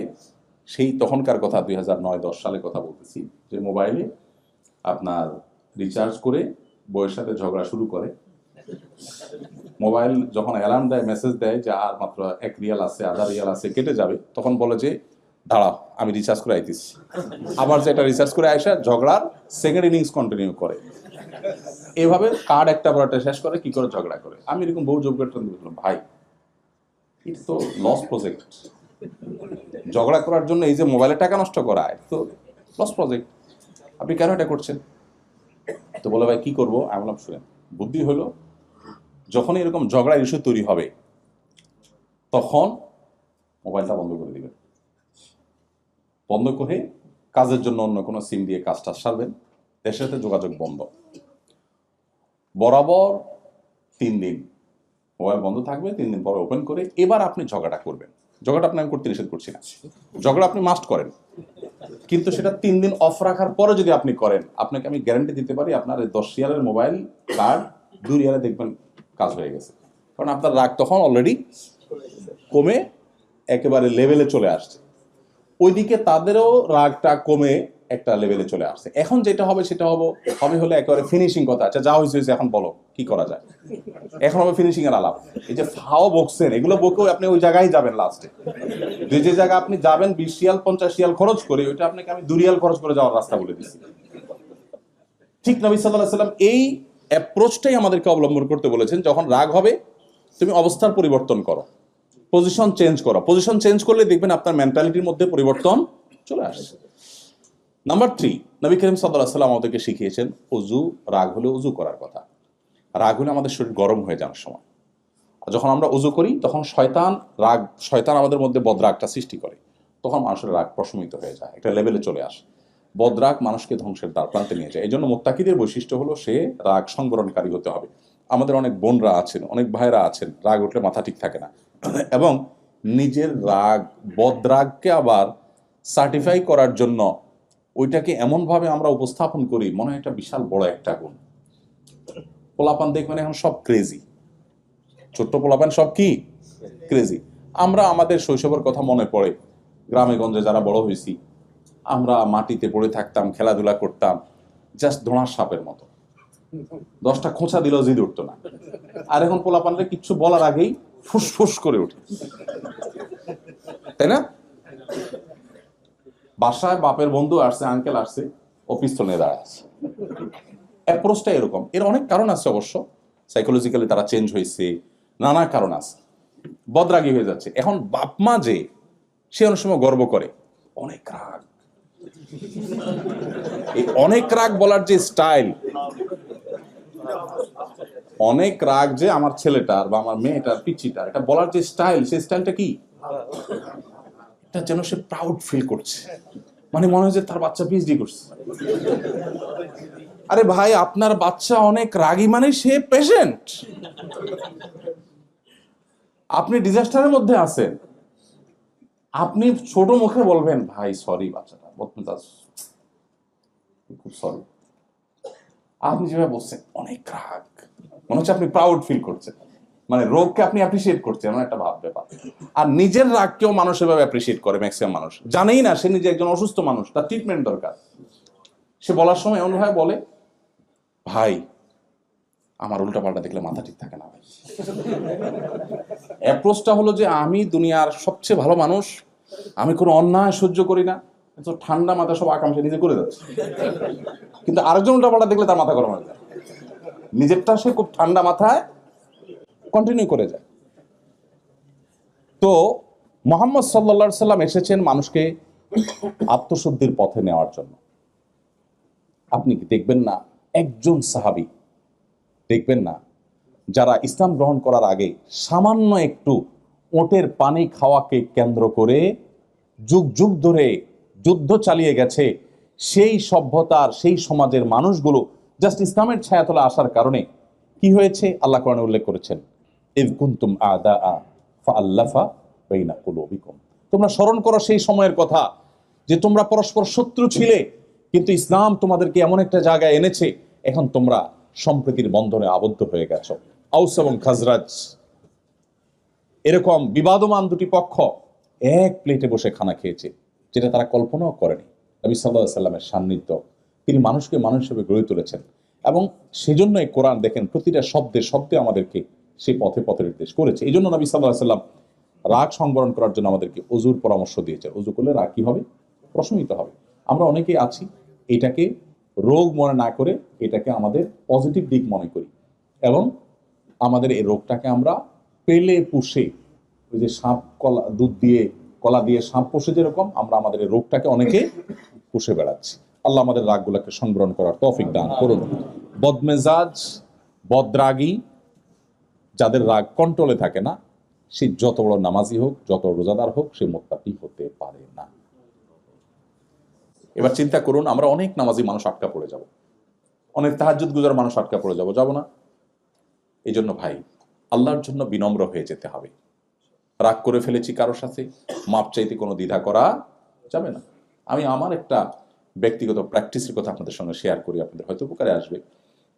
Speaker 1: সেই তখনকার কথা 2009-10 সালে কথা বলতেছি, যে মোবাইলে আপনার রিচার্জ করে বউয়ের সাথে ঝগড়া শুরু করে। মোবাইল যখন অ্যালার্ম দেয়, মেসেজ দেয় যে আর মাত্র 1 রিয়াল আছে, আধা রিয়াল আছে, কেটে যাবে, তখন বলে যে দাঁড়াও আমি রিচার্জ করে আইতেছি। আবার যেটা রিচার্জ করে আইসা ঝগড়ার সেকেন্ড ইনিংস কন্টিনিউ করে। এভাবে কার্ড একটা পর একটা শেষ করে, কি করে ঝগড়া করে। আমি এরকম বহু যোগ্য দেখলাম, ভাই ইটস তো লস প্রজেক্ট। ঝগড়া করার জন্য এই যে মোবাইলে টাকা নষ্ট করা, তো লস প্রজেক্ট, আপনি কেন এটা করছেন? তো বলে ভাই কি করবো? আমি বললাম শুনেন, বুদ্ধি হলো যখনই এরকম ঝগড়ার ইস্যু তৈরি হবে, তখন মোবাইলটা বন্ধ করে দিবেন। বন্ধ করে কাজের জন্য অন্য কোনো সিম দিয়ে কাজটা সারবেন, দেশের সাথে যোগাযোগ বন্ধ। বরাবর 3 দিন মোবাইল বন্ধ থাকবে, 3 দিন পরে ওপেন করে এবার আপনি ঝগড়াটা করবেন। ঝগড়া আপনি আমি করতে নিষেধ করছি না, ঝগড়া আপনি মাস্ট করেন, কিন্তু সেটা 3 দিন অফ রাখার পরে যদি আপনি করেন, আপনাকে আমি গ্যারান্টি দিতে পারি আপনার 10 রিয়ালের মোবাইল কার্ড 2 রিয়ালে দেখবেন কাজ হয়ে গেছে। কারণ আপনার রাগ তখন অলরেডি কমে একেবারে লেভেলে চলে আসছে, ওইদিকে তাদেরও রাগটা কমে একটা লেভেলে চলে আসছে। এখন যেটা হবে সেটা হলে একেবারে ফিনিশিং কথা, আচ্ছা যা হয়েছে এখন বলো কি করা যায়, এখন হবে ফিনিশিং এর আলাপ। এই যে ফাও বকছেন, এগুলো বকেও আপনি ওই জায়গায় যাবেন লাস্টে, যে জায়গায় আপনি যাবেন 20 রিয়াল 50 রিয়াল খরচ করে, ওইটা আপনাকে আমি 2 রিয়াল খরচ করে যাওয়ার রাস্তা বলে দিচ্ছি। ঠিক নবী সাল্লাল্লাহু আলাইহি ওয়াসাল্লাম এই অ্যাপ্রোচটাই আমাদেরকে অবলম্বন করতে বলেছেন। যখন রাগ হবে তুমি অবস্থার পরিবর্তন করো, পজিশন চেঞ্জ করো। পজিশন চেঞ্জ করলে দেখবেন আপনার মেন্টালিটির মধ্যে পরিবর্তন চলে আসছে। নাম্বার 3, নবী করিম সাল্লাল্লাহু আলাইহি ওয়াসাল্লাম আমাদেরকে শিখিয়েছেন অজু, রাগ হলে অজু করার কথা। রাগ হলে আমাদের শরীর গরম হয়ে যাওয়ার সময়, যখন আমরা অজু করি তখন শয়তান আমাদের মধ্যে বদরাগটা সৃষ্টি করে, তখন মানুষের রাগ প্রশমিত হয়ে যায়, একটা লেভেলে চলে আসে। বদরাগ মানুষকে ধ্বংসের দ্বার প্রান্তে নিয়ে যায়। এই জন্য মুত্তাকিদের বৈশিষ্ট্য হলো সে রাগ সংবরণকারী হতে হবে। আমাদের অনেক বোনরা আছেন, অনেক ভাইরা আছেন, রাগ উঠলে মাথা ঠিক থাকে না, এবং নিজের বদরাগকে আবার সার্টিফাই করার জন্য ওইটাকে এমনভাবে আমরা উপস্থাপন করি মনে হয় এটা বিশাল বড় একটা গুণ। পোলাপান দেখবেন এখন সব ক্রেজি, ছোট্ট পোলাপান সব কি ক্রেজি। আমরা আমাদের শৈশবের কথা মনে পড়ে, গ্রামে গঞ্জে যারা বড় হয়েছি, আমরা মাটিতে পড়ে থাকতাম, খেলাধুলা করতাম, জাস্ট ধোঁড়ার সাপের মতো, 10টা খোঁচা দিলেও জিদ উঠতো না। আর এখন পোলাপানরে কিচ্ছু বলার আগেই ফুসফুস করে উঠে, তাই না? বাসায় বাপের বন্ধু আসছে, আঙ্কেল আসছে, ও পিস্তল নিয়ে দাঁড়ায় আছে। অ্যাপ্রোচটা এরকম। এর অনেক কারণ আছে অবশ্য, সাইকোলজিক্যালি তারা চেঞ্জ হয়েছে, নানা কারণ আছে, বদরাগী হয়ে যাচ্ছে। এখন বাপ মা যে সে অনেক সময় গর্ব করে, অনেক রাগ, এই অনেক রাগ বলার যে স্টাইল, অনেক রাগ যে আমার ছেলেটার বা আমার মেয়েটার পিচ্চিটার, এটা বলার যে স্টাইল, সেই স্টাইলটা কি, এটা যেন সে প্রাউড ফিল করছে, মানে মনে হয় যে তার বাচ্চা পিএইচডি করছে। আরে ভাই, আপনার বাচ্চা অনেক রাগী মানে সে পেশেন্ট, আপনি ডিজাস্টারের মধ্যে আছেন, আপনি ছোট মুখে বলবেন ভাই সরি, বাচ্চাটা খুব সরি। আপনি যেভাবে বলছেন অনেক রাগ, মনে হচ্ছে আপনি প্রাউড ফিল করছেন, মানে রোগকে আপনি অ্যাপ্রিসিয়েট করছেন, এমন একটা ব্যাপার। আর নিজের রাগকেও মানুষ এভাবে অ্যাপ্রিসিয়েট করে। ম্যাক্সিমাম মানুষ জানেই না সে নিজে একজন অসুস্থ মানুষ, তার ট্রিটমেন্ট দরকার। সে বলার সময় এমন ভাবে বলে, ভাই আমার উল্টাপাল্টা দেখলে মাথা ঠিক থাকে না ভাই। অ্যাপ্রোচটা হলো যে আমি দুনিয়ার সবচেয়ে ভালো মানুষ, আমি কোনো অন্যায় সহ্য করি না, তো ঠান্ডা মাথা সব আকাঙ্ক্ষা নিজে করে যাচ্ছে, কিন্তু আরেকজন উল্টাপাল্টা দেখলে তার মাথা গরম হয়ে যায়, নিজেরটা সে খুব ঠান্ডা মাথায় কন্টিনিউ করে যায়। তো মুহাম্মদ সাল্লাল্লাহু আলাইহি সাল্লাম এসেছেন মানুষকে আত্মশুদ্ধির পথে নেওয়ার জন্য। আপনি কি দেখবেন না একজন সাহাবী দেখবেন না যারা ইসলাম গ্রহণ করার আগে সামান্য একটু ওটের পানি খাওয়াকে কেন্দ্র করে যুগ যুগ ধরে যুদ্ধ চালিয়ে গেছে, সেই সভ্যতার সেই সমাজের মানুষগুলো জাস্ট ইসলামের ছায়াতলে আসার কারণে কি হয়েছে আল্লাহ কোরআনে উল্লেখ করেছেন, ইয কুনতুম আ'দাআ ফাআল্লাফা বাইনা কুলুবিকুম। তোমরা স্মরণ করো সেই সময়ের কথা যে তোমরা পরস্পর শত্রু ছিলে, কিন্তু ইসলাম তোমাদেরকে এমন একটা জায়গায় এনেছে এখন তোমরা সম্প্রীতির বন্ধনে আবদ্ধ হয়ে গেছো। আউস এবং খাজরাজ এরকম বিবাদমান দুটি পক্ষ এক প্লেটে বসে খানা খেয়েছে, যেটা তারা কল্পনাও করেনি। নবী সাল্লাল্লাহু আলাইহি সাল্লামের সান্নিধ্য, তিনি মানুষকে মানুষ হিসেবে গড়ে তুলেছেন, এবং সেজন্যই কোরআন দেখেন প্রতিটা শব্দে শব্দে আমাদেরকে সেই পথে পথে নির্দেশ করেছে। এই জন্য নবী সাল্লাল্লাহু আলাইহি সাল্লাম রাগ সংবরণ করার জন্য আমাদেরকে অজুর পরামর্শ দিয়েছে। অজু করলে রাগ কি হবে, প্রশমিত হবে। আমরা অনেকেই আছি এটাকে রোগ মনে না করে এটাকে আমাদের পজিটিভ দিক মনে করি, এবং আমাদের এই রোগটাকে আমরা পেলে পুষে, ওই যে সাপ কলা দুধ দিয়ে কলা দিয়ে সাপ পোষে যেরকম, আমরা আমাদের এই রোগটাকে অনেকে পুষে বেড়াচ্ছি। আল্লাহ আমাদের রাগগুলোকে সংবরণ করার তৌফিক দান করুন। বদমেজাজ, বদরাগী, যাদের রাগ কন্ট্রোলে থাকে না, সে যত বড় নামাজি হোক, যত রোজাদার হোক, সে মুত্তাকি হতে পারে না। এবার চিন্তা করুন, আমরা অনেক নামাজি মানুষ আটকা পড়ে যাব, অনেক তাহাজ্জুদ গুজার মানুষ আটকা পড়ে যাব না? এই জন্য ভাই আল্লাহর জন্য বিনম্র হয়ে যেতে হবে। রাগ করে ফেলেছি কারোর সাথে, মাপ চাইতে কোনো দ্বিধা করা যাবে না। আমি আমার একটা ব্যক্তিগত প্র্যাকটিসের কথা আপনাদের সঙ্গে শেয়ার করি, আপনাদের হয়তো উপকারে আসবে।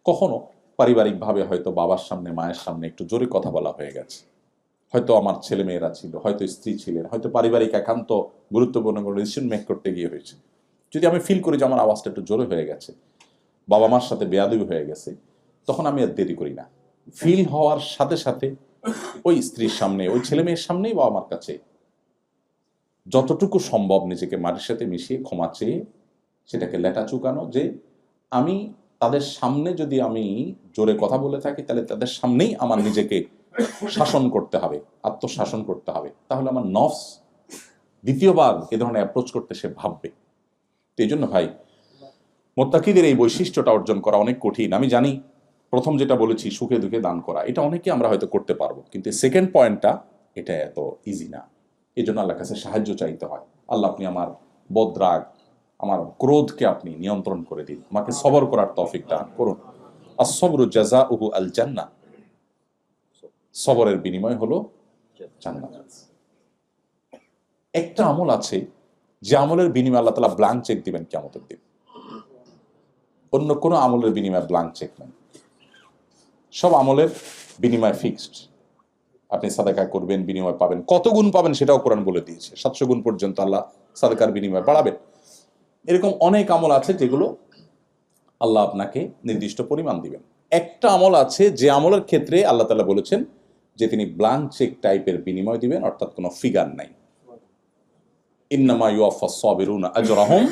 Speaker 1: কখনো পারিবারিকভাবে হয়তো বাবার সামনে মায়ের সামনে একটু জোরে কথা বলা হয়ে গেছে, হয়তো আমার ছেলেমেয়েরা ছিল, হয়তো স্ত্রী ছিলেন, হয়তো পারিবারিক একান্ত গুরুত্বপূর্ণ কোনো ডিসিশন মেক করতে গিয়ে হয়েছে। যদি আমি ফিল করি যে আমার আওয়াজটা একটু জোরে হয়ে গেছে, বাবা মার সাথে বেয়াদবি হয়ে গেছে, তখন আমি আর দেরি করি না। ফিল হওয়ার সাথে সাথে ওই স্ত্রীর সামনে, ওই ছেলে মেয়ের সামনেই বাবা মার কাছে যতটুকু সম্ভব নিজেকে মাটির সাথে মিশিয়ে ক্ষমা চেয়ে সেটাকে লেটা চুকানো, যে আমি তাদের সামনে যদি আমি জোরে কথা বলে থাকি তাহলে তাদের সামনেই আমার নিজেকে শাসন করতে হবে, আত্মশাসন করতে হবে, তাহলে আমার নফস দ্বিতীয়বার এ ধরনের অ্যাপ্রোচ করতে সে ভাববে। তো এই জন্য ভাই, মোত্তাকিদের এই বৈশিষ্ট্যটা অর্জন করা অনেক কঠিন। আমি জানি প্রথম যেটা বলেছি সুখে দুঃখে দান করা, এটা অনেকে আমরা হয়তো করতে পারবো, কিন্তু সেকেন্ড পয়েন্টটা এটা এত ইজি না। এই জন্য আল্লাহর কাছে সাহায্য চাইতে হয়। আল্লাহ, আপনি আমার বদরাগ, আমার ক্রোধকে আপনি নিয়ন্ত্রণ করে দিন, আমাকে সবর করার তৌফিক দান করুন। আসসবরু জাযাউহু আল জান্নাহ, সবরের বিনিময় হলো জান্নাত। একটা আমল আছে যে আমলের বিনিময়ে আল্লাহ তাআলা ব্ল্যাঙ্ক চেক দিবেন কিয়ামতের দিন। অন্য কোনো আমলের বিনিময়ে ব্ল্যাঙ্ক চেক নেই, সব আমলের বিনিময় ফিক্সড। আপনি সাদাকা করবেন, বিনিময় পাবেন, কত গুণ পাবেন সেটাও কোরআন বলে দিয়েছে। 700 গুণ পর্যন্ত আল্লাহ সাদাকার বিনিময় বাড়াবেন। এরকম অনেক আমল আছে যেগুলো আল্লাহ আপনাকে নির্দিষ্ট পরিমাণ দিবেন। একটা আমল আছে যে আমলের ক্ষেত্রে আল্লাহ তাআলা বলেছেন যে তিনি ব্ল্যাঙ্ক চেক টাইপের বিনিময় দিবেন, অর্থাৎ কোনো ফিগার নাই। ইন্নামা ইউওয়াফাস সাবিরুনা আজরাহুম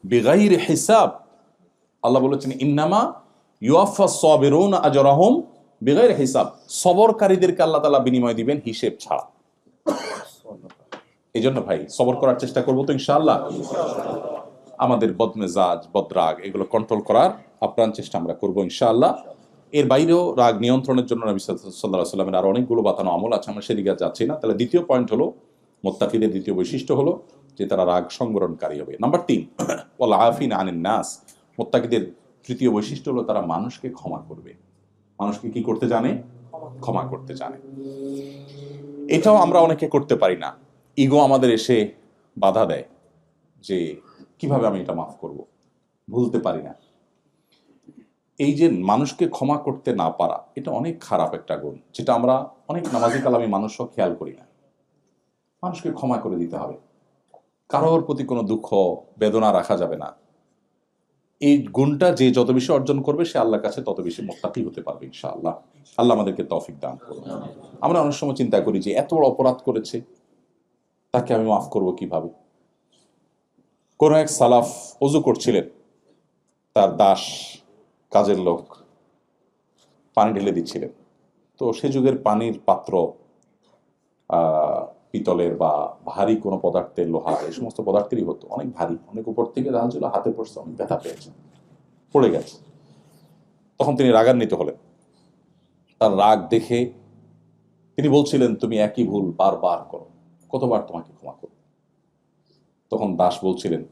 Speaker 1: বিগাইরি হিসাব। আল্লাহ বলেছেন ইন্নামা ইউওয়াফাস সাবিরুনা আজরাহুম বিগাইরি হিসাব, সবরকারীদেরকে আল্লাহ তাআলা বিনিময় দিবেন হিসেব ছাড়া। এই জন্য ভাই সবর করার চেষ্টা করবো তো ইনশাআল্লাহ। আমাদের বদমেজাজ, বদরাগ এগুলো কন্ট্রোল করার আপ্রাণ চেষ্টা আমরা করবো ইনশাআল্লাহ। এর বাইরেও রাগ নিয়ন্ত্রণের জন্য নবী সাল্লাল্লাহু আলাইহি ওয়াসাল্লামের আরো অনেকগুলো বাতানো আমল আছে, আমরা সেদিকে যাচ্ছি না। তাহলে দ্বিতীয় পয়েন্ট হলো, মুত্তাকিদের দ্বিতীয় বৈশিষ্ট্য হলো যে তারা রাগ সংবরণকারী হবে। নাম্বার 3, ওয়াল আফিনা আনিন নাস, মুত্তাকিদের তৃতীয় বৈশিষ্ট্য হলো তারা মানুষকে ক্ষমা করবে। মানুষকে কি করতে জানে? ক্ষমা করতে জানে। এটাও আমরা অনেকে করতে পারি না। ইগো আমাদের এসে বাধা দেয় যে কিভাবে আমি এটা মাফ করব, ভুলতে পারি না। এই যে মানুষকে ক্ষমা করতে না পারা, এটা অনেক খারাপ একটা গুণ, যেটা আমরা অনেক নামাজি কালামী মানুষও খেয়াল করি না। মানুষকে ক্ষমা করে দিতে হবে, কারোর প্রতি কোনো দুঃখ বেদনা রাখা যাবে না। এই গুণটা যে যত বেশি অর্জন করবে সে আল্লাহর কাছে তত বেশি মুত্তাকি হতে পারবে ইনশাআল্লাহ। আল্লাহ আমাদেরকে তৌফিক দান করুন। আমরা অনেক সময় চিন্তা করি যে এত বড় অপরাধ করেছে, তাকে আমি মাফ করব কিভাবে। কোন এক সালাফ ওযু করছিলেন, তার দাস, কাজের লোক পানি ঢেলে দিচ্ছিলেন। তো সে যুগের পানির পাত্র পিতলের বা ভারী কোনো পদার্থের, লোহা, এই সমস্ত পদার্থেরই হতো, অনেক ভারী, অনেক উপর থেকে রাখা ছিল, হাতে পড়ছে, অনেক ব্যথা পেয়েছে, পড়ে গেছে। তখন তিনি রাগান্বিত হলেন। তার রাগ দেখে তিনি বলছিলেন, তুমি একই ভুল বারবার করো, কতবার তোমাকে ক্ষমা করো। তখন দাস বলছিলেন,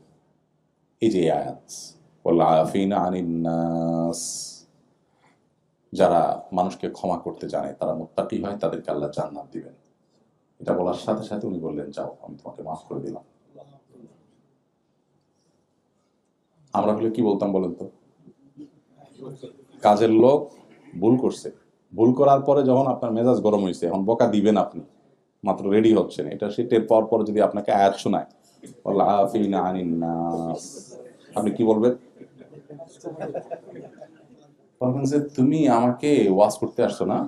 Speaker 1: এই যে আয়াত, ওয়াল আফিনা আনিন নাস, যারা মানুষকে ক্ষমা করতে জানে তারা মুত্তাকি হয়, তাদেরকে আল্লাহ জান্নাত দিবেন। এটা বলার সাথে সাথে উনি বললেন, যাও আমি তোমাকে মাফ করে দিলাম। আমরা হলে কি বলতাম বলেন তো? কাজের লোক ভুল করছে, ভুল করার পরে যখন আপনার মেজাজ গরম হয়েছে, এখন বকা দিবেন, আপনি মাত্র রেডি হচ্ছেন, এটা সেটের পর পর যদি আপনাকে আয়াত শোনায় ওয়াল আফিনা আনিন নাস, আপনি কি বলবেন? বলবেন যে তুমি আমাকে ওয়াজ করতে আসছো না,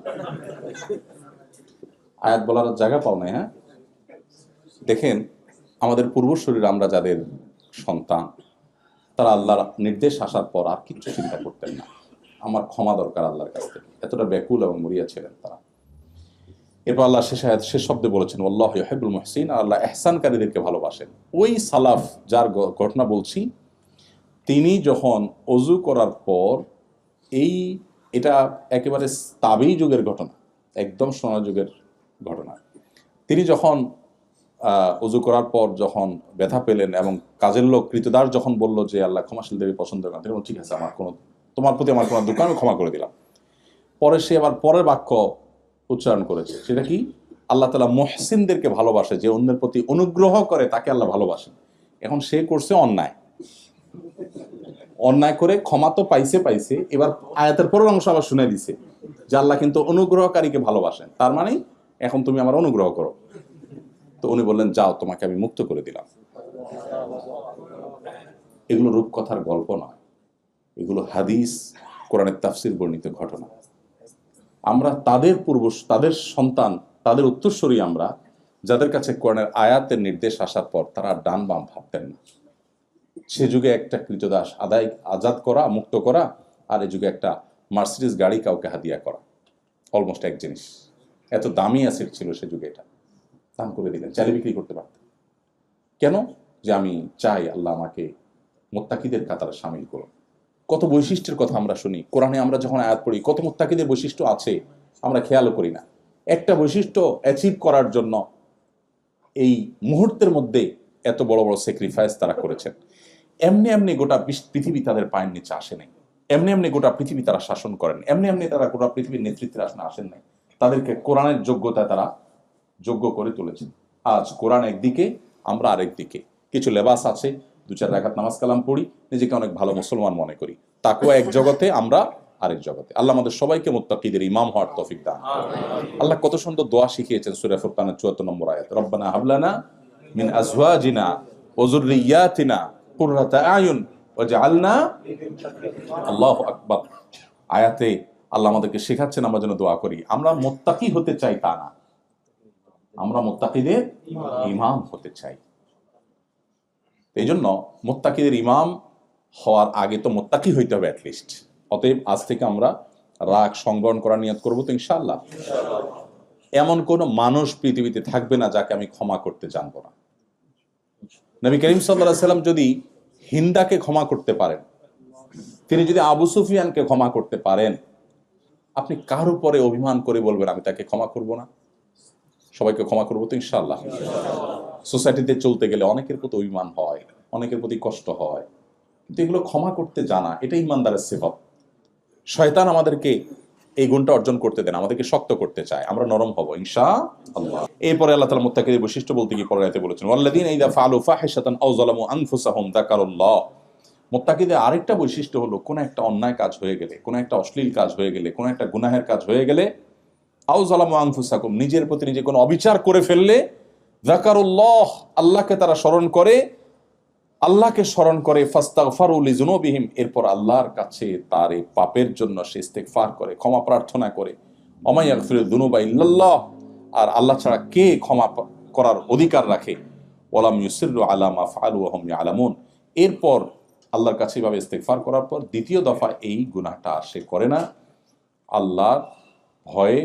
Speaker 1: আয়াত বলার জায়গা পাও না। হ্যাঁ, দেখেন আমাদের পূর্বসূরীরা, আমরা যাদের সন্তান, তারা আল্লাহর নির্দেশ আসার পর আর কিচ্ছু চিন্তা করতেন না, আমার ক্ষমা দরকার আল্লাহর কাছ থেকে, এতটা ব্যাকুল এবং মরিয়া ছিলেন তারা। এরপর আল্লাহ শেষ শব্দে বলেছেন আল্লাহু ইউহিব্বুল মুহসিন, আল্লাহ ইহসানকারীদেরকে ভালোবাসেন। ওই সালাফ যার ঘটনা বলছি, তিনি যখন ওযু করার পর, এটা একেবারে তাবেঈ যুগের ঘটনা, একদম সোনার যুগের ঘটনা। তিনি যখন ওযু করার পর যখন ব্যথা পেলেন এবং কাজের লোক কৃতদাস যখন বলল যে আল্লাহ ক্ষমাশীলদেরকে পছন্দ করেন, তিনি বললেন, ঠিক আছে, তোমার প্রতি আমার কোনো দুঃখ, আমি ক্ষমা করে দিলাম। পরে সে আবার পরের বাক্য উচ্চারণ করেছে, সেটা কি? আল্লাহ তাআলা মুহসিনদেরকে ভালোবাসে, যে অন্যের প্রতি অনুগ্রহ করে তাকে আল্লাহ ভালোবাসেন। এখন সে করছে অন্যায় করে ক্ষমা তো পাইছে, এবার আয়াতের পরের অংশ আবার শুনে দিছে যে আল্লাহ কিন্তু অনুগ্রহকারীকে ভালোবাসেন। তার মানে এখন তুমি আমার অনুগ্রহ করো। তো উনি বললেন, যাও, তোমাকে আমি মুক্ত করে দিলাম। এগুলো রূপকথার গল্প নয়, এগুলো হাদিস, কোরআনের তাফসির বর্ণিত ঘটনা। আমরা তাদের সন্তান, তাদের উত্তরসূরি আমরা, যাদের কাছে কোরআনের আয়াতের নির্দেশ আসার পর তারা ডান বাম ভাবতেন না। সে যুগে একটা কৃতদাস আজাদ করা, মুক্ত করা, আর এ যুগে একটা মার্সিডিজ গাড়ি কাউকে হাদিয়া করা অলমোস্ট এক জিনিস। এত দামি অ্যাসেট ছিল সে যুগে, এটা দান করে দিলেন, চাইলে বিক্রি করতে পারতেন। কেন? যে আমি চাই আল্লাহ আমাকে মুত্তাকিদের কাতারে শামিল করুন। কত বৈশিষ্ট্যের কথা আমরা শুনি কোরআনে, আমরা যখন আয়াত পড়ি কত মুত্তাকিদের বৈশিষ্ট্য আছে আমরা খেয়ালও করি না। একটা বৈশিষ্ট্য অ্যাচিভ করার জন্য এই মুহূর্তের মধ্যে এত বড় বড় স্যাক্রিফাইস তারা করেছেন। এমনি এমনি গোটা পৃথিবী তাদের পায়ের নিচে আসে নাই, এমনি এমনি গোটা পৃথিবী তারা শাসন করেন, এমনি এমনি তারা গোটা পৃথিবীর নেতৃত্বের আসনে আসেন নাই। তাদেরকে কোরআনের যোগ্যতায় তারা যোগ্য করে তুলেছেন। আজ কোরআন একদিকে, আমরা আরেক দিকে। কিছু লেবাস আছে, 2-4 রাকাত নামাজ কালাম পড়ি, নিজেকে অনেক ভালো মুসলমান মনে করি। তাকওয়া এক জগতে, আমরা আরেক জগতে। আল্লাহ আমাদের সবাইকে মুত্তাকিদের ইমাম হওয়ার তৌফিক দান। আল্লাহ কত সুন্দর দোয়া শিখিয়েছেন সূরা ফুরকানের 74 নম্বর আয়াত, রব্বানা হাবলানা মিন আজওয়াজিনা ওয়া যুররিয়াতিনা কুররাতা আয়ুন ওয়াজআলনা। আল্লাহু আকবার। আয়াতে আল্লাহ আমাদেরকে শেখাচ্ছেন আমরা যেন দোয়া করি। আমরা মুত্তাকি হতে চাই তা না, আমরা মুত্তাকিদের ইমাম হতে চাই। এই জন্য মুত্তাকিদের ইমাম হওয়ার আগে তো মুত্তাকি হইতে হবে অ্যাটলিস্ট। অতএব আজ থেকে আমরা রাগ সংবরণ করার নিয়ত করবো তো ইনশাআল্লাহ। এমন কোন মানুষ পৃথিবীতে থাকবে না যাকে আমি ক্ষমা করতে জানবো না। নবী করিম সাল্লাল্লাহু আলাইহি সাল্লাম যদি হিন্দাকে ক্ষমা করতে পারেন, তিনি যদি আবু সুফিয়ানকে ক্ষমা করতে পারেন, আপনি কার উপরে অভিমান করে বলবেন আমি তাকে ক্ষমা করব না? সবাইকে ক্ষমা করবো তো ইনশাআল্লাহ। সোসাইটিতে চলতে গেলে অনেকের প্রতি অভিমান হয়, অনেকের প্রতি কষ্ট হয়, কিন্তু এগুলো ক্ষমা করতে জানা, এটাই ইমানদারের সিফাত। শয়তান আমাদেরকে এই গুণটা অর্জন করতে দেন, আমাদেরকে শক্ত করতে চায়, আমরা নরম হব ইনশাআল্লাহ। এরপরে আল্লাহ তাআলা মুত্তাকিদের বৈশিষ্ট্য বলতে গিয়ে পরের আয়াতে বলেছেন, ওয়াল্লাযীনা ইযা ফাআলু ফাহিশাতান আও যালামু আনফুসাহুম যাকারুল্লাহ। মুত্তাকিদের আরেকটা বৈশিষ্ট্য হলো, কোন একটা অন্যায় কাজ হয়ে গেলে, কোন একটা অশ্লীল কাজ হয়ে গেলে, কোন একটা গুনাহের কাজ হয়ে গেলে, আও যালামু আনফুসাকুম, নিজের প্রতি নিজে কোনো অবিচার করে ফেললে, যাকারুল্লাহ, আল্লাহকে তারা স্মরণ করে, আল্লাহকে স্মরণ করে, ফাস্তাগফারু লিযুনুবিহিম, এরপর আল্লাহর কাছে তার এই পাপের জন্য সে ইস্তেগফার করে, ক্ষমা প্রার্থনা করে। ওয়া মান ইয়াগফিরুয যুনুবা ইল্লাল্লাহ, আর আল্লাহ ছাড়া কে ক্ষমা করার অধিকার রাখে। ওয়ালাম ইউসিররু আলা মা ফাআলু ওয়া হুম ইয়ালামুন, এরপর আল্লাহর কাছে এভাবে ইস্তেগফার করার পর দ্বিতীয় দফা এই গুনাহটা সে করে না, আল্লাহর ভয়ে,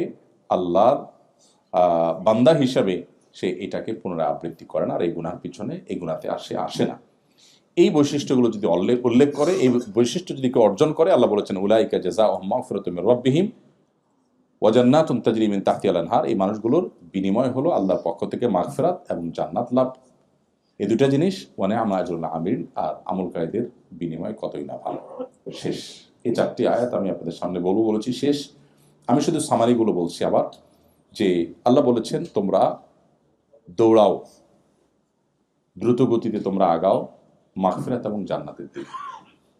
Speaker 1: আল্লাহর বান্দা হিসাবে সে এটাকে পুনরাবৃত্তি করে না, আর এই গুনার পিছনে, এই গুনাতে আর সে আসে না। এই বৈশিষ্ট্যগুলো যদি উল্লেখ করে, এই বৈশিষ্ট্য যদি কেউ অর্জন করে, আল্লাহ বলেছেন উলাইকা জাযাউহুম মাগফিরাতুম মির রাব্বিহিম ওয়া জান্নাতুন তাজরি মিন তাহতিহাল আনহার, এই মানুষগুলোর বিনিময় হলো আল্লাহর পক্ষ থেকে মাগফিরাত এবং জান্নাত লাভ। এই দুটা জিনিস, ওয়া নি'মা আজরুল আমিলিন, আর আমলকারীদের বিনিময় কতই না ভালো। শেষ। এই 4টি আয়াত আমি আপনাদের সামনে বলেছি শেষ। আমি শুধু সামারিগুলো বলছি আবার, যে আল্লাহ বলেছেন তোমরা দৌড়াও, দ্রুত গতিতে তোমরা আগাও মাগফিরাত এবং জান্নাতের দিকে।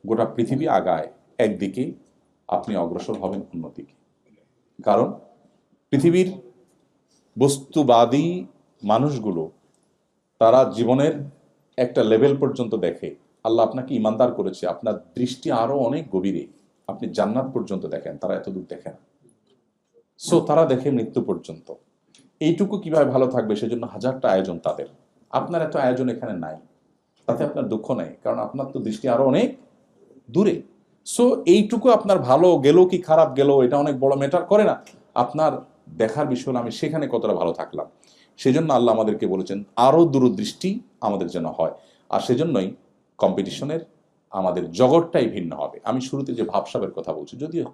Speaker 1: গোটা পৃথিবী আগায় একদিকে, আপনি অগ্রসর হবেন অন্যদিকে। কারণ পৃথিবীর বস্তুবাদী মানুষগুলো তারা জীবনের একটা লেভেল পর্যন্ত দেখে। আল্লাহ আপনাকে ইমানদার করেছে, আপনার দৃষ্টি আরো অনেক গভীরে, আপনি জান্নাত পর্যন্ত দেখেন, তারা এত দূর দেখে না। সো তারা দেখে মৃত্যু পর্যন্ত। এইটুকু কিভাবে ভালো থাকবে সেজন্য হাজারটা আয়োজন তাদের। আপনার এত আয়োজন এখানে নাই, তাতে আপনার দুঃখ নেই, কারণ আপনার তো দৃষ্টি আরো অনেক দূরে। সো এইটুকু আপনার ভালো গেল কি খারাপ গেল এটা অনেক বড় ম্যাটার করে না। আপনার দেখার বিষয় হলো আমি সেখানে কতটা ভালো থাকলাম। সেজন্য আল্লাহ আমাদেরকে বলেছেন আরো দূরদৃষ্টি আমাদের যেন হয়। আর সেজন্যই কম্পিটিশনের আমাদের জগৎটাই ভিন্ন হবে। আমি শুরুতে যে ভাবসাবের কথা বলছি, যদিও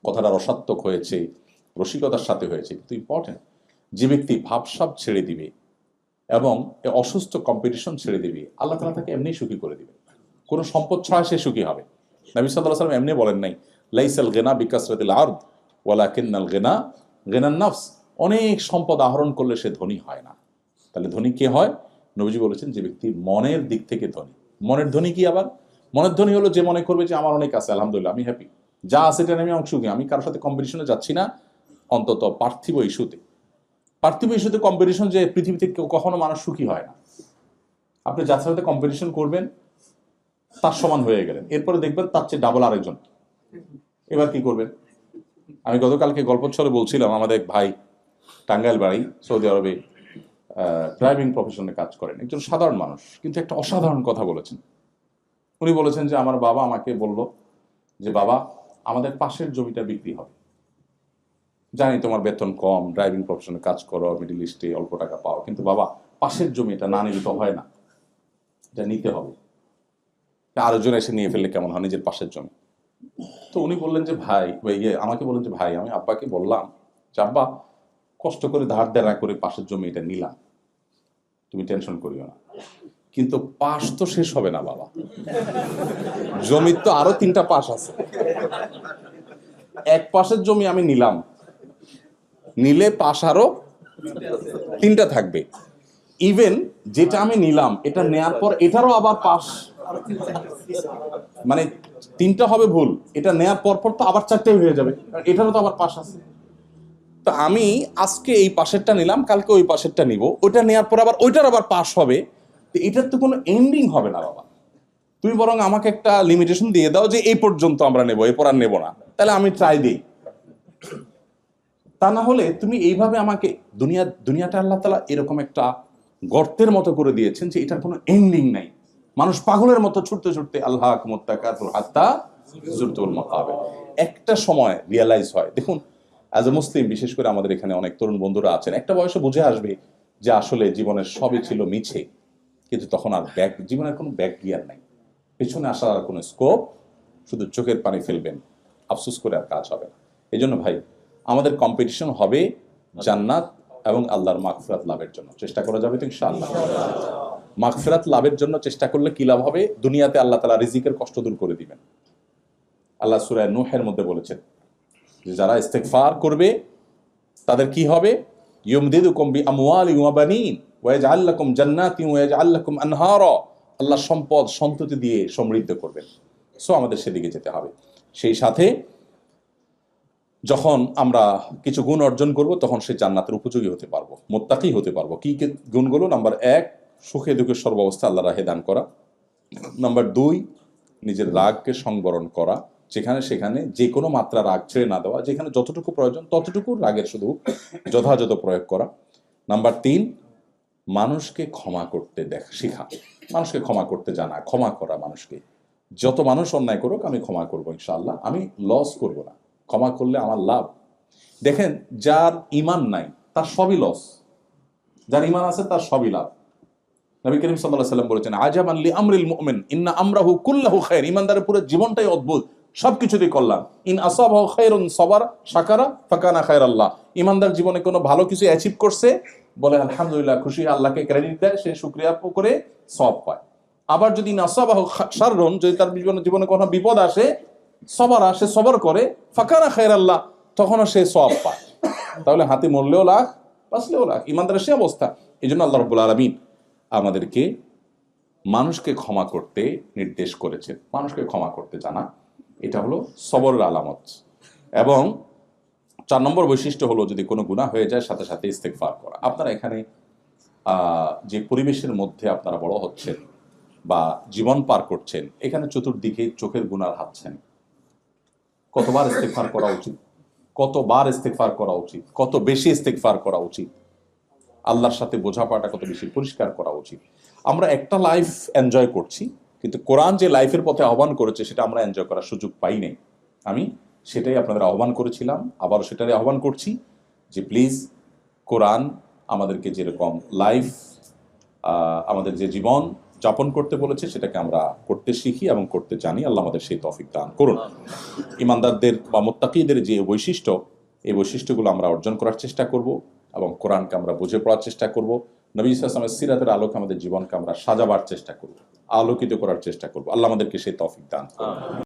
Speaker 1: কথাটা রসাত্মক হয়েছে, রসিকতার সাথে হয়েছে, কিন্তু ইম্পর্টেন্ট, যে ব্যক্তি ভাবসাব ছেড়ে দিবে এবং অসুস্থ কম্পিটিশন ছেড়ে দিবে, আল্লাহ তাআলা তাকে এমনি সুখী করে দিবে। কোনো সম্পদ ছাড়া সে সুখী হবে। নবী সাল্লাল্লাহু আলাইহি ওয়াসাল্লাম এমনি বলেন নাই, লাইসাল গিনা বিকাসরাতিল আরদ ওয়ালাকিন্নাল গিনা গিনান নাফস, অনেক সম্পদ আহরণ করলে সে ধনী হয় না। তাহলে ধনী কে হয়? নবীজি বলেছেন যে ব্যক্তি মনের দিক থেকে ধনী। মনের ধনী কি আবার? মনের ধনী হলো যে মনে করবে যে আমার অনেক আছে, আলহামদুলিল্লাহ আমি হ্যাপি, যা আছে এটা আমি অংশ, আমি কারোর সাথে কম্পিটিশনে যাচ্ছি না, অন্তত পার্থিব ইস্যুতে। পার্থিব ইস্যুতে কম্পিটিশন, যে পৃথিবীতে কখনো মানুষ সুখী হয় না। আপনি যার সাথে কম্পিটিশন করবেন তার সমান হয়ে গেলেন, এরপরে দেখবেন তার চেয়ে ডাবল আরেকজন, এবার কি করবেন? আমি গতকালকে গল্পচ্ছলে বলছিলাম, আমাদের ভাই টাঙ্গাইল বাড়ি, সৌদি আরবে ড্রাইভিং প্রফেশনে কাজ করেন, একজন সাধারণ মানুষ, কিন্তু একটা অসাধারণ কথা বলেছেন। উনি বলেছেন যে আমার বাবা আমাকে বলল যে বাবা, আমাদের পাশের জমিটা বিক্রি হবে, জানি তোমার বেতন কম, ড্রাইভিং প্রফেশনে কাজ করো, মিডল ইস্টে অল্প টাকা পাও, কিন্তু বাবা পাশের জমি এটা না নিলে তো হয় না, এটা নিতে হবে। আরেকজন এসে নিয়ে ফেললে কেমন হয় নিজের পাশের জমি? তো উনি বললেন যে ভাই, আমাকে বললেন যে ভাই, আমি আব্বাকে বললাম যে আব্বা, কষ্ট করে ধার দেনা করে পাশের জমি এটা নিলাম, তুমি টেনশন করিও না, কিন্তু পাশ তো শেষ হবে না বাবা, জমির তো আরো 3টা পাশ আছে। এক পাশের জমি আমি নিলাম, নিলে পাশ আরো 3টা থাকবে। ইভেন যেটা আমি নিলাম এটা নেয়ার পর এটারও আবার পাশ, মানে 3টা হবে ভুল, এটা নেয়ার পর পর তো আবার 4টাই হয়ে যাবে, এটারও তো আবার পাশ আছে। তো আমি আজকে এই পাশেরটা নিলাম, কালকে ওই পাশেরটা নিব, ওইটা নেয়ার পর আবার ওইটার আবার পাশ হবে, তো এটার তো কোনো এন্ডিং হবে না বাবা। তুমি বরং আমাকে একটা লিমিটেশন দিয়ে দাও যে এই পর্যন্ত আমরা নেব, এরপর আর নেব না, তাহলে আমি ট্রাই দিই। তা না হলে তুমি এইভাবে আমাকে, দুনিয়াটা আল্লাহ তাআলা এরকম একটা গর্তের মতো করে দিয়েছেন যে এটার কোনো এন্ডিং নাই। মানুষ পাগলের মতো ছুটতে ছুটতে আল্লাহকুমুত তাকাসুর হাত্তা যুরতুল মাকাবির, একটা সময় রিয়ালাইজ হয়। দেখুন, অ্যাজ এ মুসলিম, বিশেষ করে আমাদের এখানে অনেক তরুণ বন্ধুরা আছেন, একটা বয়সে বুঝে আসবে যে আসলে জীবনের সবই ছিল মিছে, কিন্তু তখন আর জীবনের কোনো ব্যাক গিয়ার নাই, পেছনে আসার আর কোনো স্কোপ, শুধু চোখের পানি ফেলবেন, আফসোস করে আর কাজ হবে না। এই জন্য ভাই, আমাদের কম্পিটিশন হবে জান্নাত এবং আল্লাহর মাগফিরাত লাভের জন্য। চেষ্টা করা যাবে তো ইনশাআল্লাহ। মাগফিরাত লাভের জন্য চেষ্টা করলে কি লাভ হবে? দুনিয়াতে আল্লাহ তাআলা রিজিকের কষ্ট দূর করে দিবেন। আল্লাহ সূরা নূহের মধ্যে বলেছেন যে যারা ইস্তিগফার করবে তাদের কি হবে? ইউমদিদুকুম বিআমওয়ালিন ওয়া বানিন ওয়া ইয়াজআল লাকুম জান্নাতিন ওয়া ইয়াজআল লাকুম আনহারা। আল্লাহ সম্পদ সন্ততি দিয়ে সমৃদ্ধ করবেন। সো আমাদের সেদিকে যেতে হবে। সেই সাথে যখন আমরা কিছু গুণ অর্জন করব তখন সে জান্নাতের উপযোগী হতে পারবো, মুত্তাকি হতে পারবো। কি গুণগুলো? নাম্বার 1, সুখে দুঃখে সর্বাবস্থা আল্লাহ রাহে দান করা। নাম্বার 2, নিজের রাগকে সংবরণ করা, যেখানে সেখানে যে কোনো মাত্রা রাগ ছেড়ে না দেওয়া, যেখানে যতটুকু প্রয়োজন ততটুকু রাগের শুধু যথাযথ প্রয়োগ করা। নাম্বার 3, মানুষকে ক্ষমা করতে শেখা, মানুষকে ক্ষমা করতে জানা, ক্ষমা করা মানুষকে। যত মানুষ অন্যায় করুক আমি ক্ষমা করবো ইনশাআল্লাহ, আমি লস করব না, ক্ষমা করলে আমার লাভ। দেখেন, যার ঈমান নাই তার সবই লস, যার ঈমান আছে তার সবই লাভ। নবী করিম সাল্লাল্লাহু আলাইহি ওয়াসাল্লাম বলেছেন, আজাবান লি আমরিল মুমিন ইন্না আমরাহু কুল্লাহু খায়র। ঈমানদারের পুরো জীবনটাই অদ্ভুত, সবকিছুতেই কল্যাণ। ইন আসাবাহু খায়রুন সাবারা শাকারা ফাকানা খায়রাল্লাহ। ঈমানদার জীবনে কোনো ভালো কিছু অ্যাচিভ করছে, বলে আলহামদুলিল্লাহ, খুশি, আল্লাহকে ক্রেডিট দেয়, সে শুকরিয়া করে সওয়াব পায়। আবার যদি নাসাবাহু শাররুন, যদি তার জীবনে কোনো বিপদ আসে, সবারা, সে সবর করে, ফাকানা খায়রাল্লাহ, তখনও সে সওয়াব পায়। তাহলে হাতে মরলেও লাখ, বাঁচলেও লাখ, ঈমানদারের সে অবস্থা। এই জন্য আল্লাহ রাব্বুল আলামিন আমাদেরকে মানুষকে ক্ষমা করতে নির্দেশ করেছেন। মানুষকে ক্ষমা করতে জানা, এটা হলো সবরের আলামত। এবং 4 নম্বর বৈশিষ্ট্য হলো, যদি কোনো গুনাহ হয়ে যায় সাথে সাথে ইস্তেগফার করা। আপনারা এখানে যে পরিবেশের মধ্যে আপনারা বড় হচ্ছেন বা জীবন পার করছেন, এখানে চতুর্দিকে চোখের গুনার হাতছানি। কতবার ইস্তেগফার করা উচিত, কতবার ইস্তেগফার করা উচিত, কত বেশি ইস্তেগফার করা উচিত, আল্লাহর সাথে বোঝাপড়াটা কত বেশি পরিষ্কার করা উচিত। আমরা একটা লাইফ এনজয় করছি, কিন্তু কোরআন যে লাইফের পথে আহ্বান করেছে সেটা আমরা এনজয় করার সুযোগ পাই নাই। আমি সেটাই আপনাদের আহ্বান করেছিলাম, আবারও সেটাই আহ্বান করছি যে প্লিজ কোরআন আমাদেরকে যেরকম লাইফ, আমাদের যে জীবন যাপন করতে বলেছে সেটাকে আমরা করতে শিখি এবং করতে জানি। আল্লাহ আমাদের সেই তৌফিক দান করুন। ঈমানদারদের বা মুত্তাকিদের যে বৈশিষ্ট্য, এই বৈশিষ্ট্যগুলো আমরা অর্জন করার চেষ্টা করব এবং কোরআনকে আমরা বুঝে পড়ার চেষ্টা করব। নবী সাল্লাল্লাহু আলাইহি ওয়াসাল্লামের সিরাতের আলোকে আমাদের জীবনকে আমরা সাজাবার চেষ্টা করব, আলোকিত করার চেষ্টা করব। আল্লাহ আমাদেরকে সেই তৌফিক দান করুন।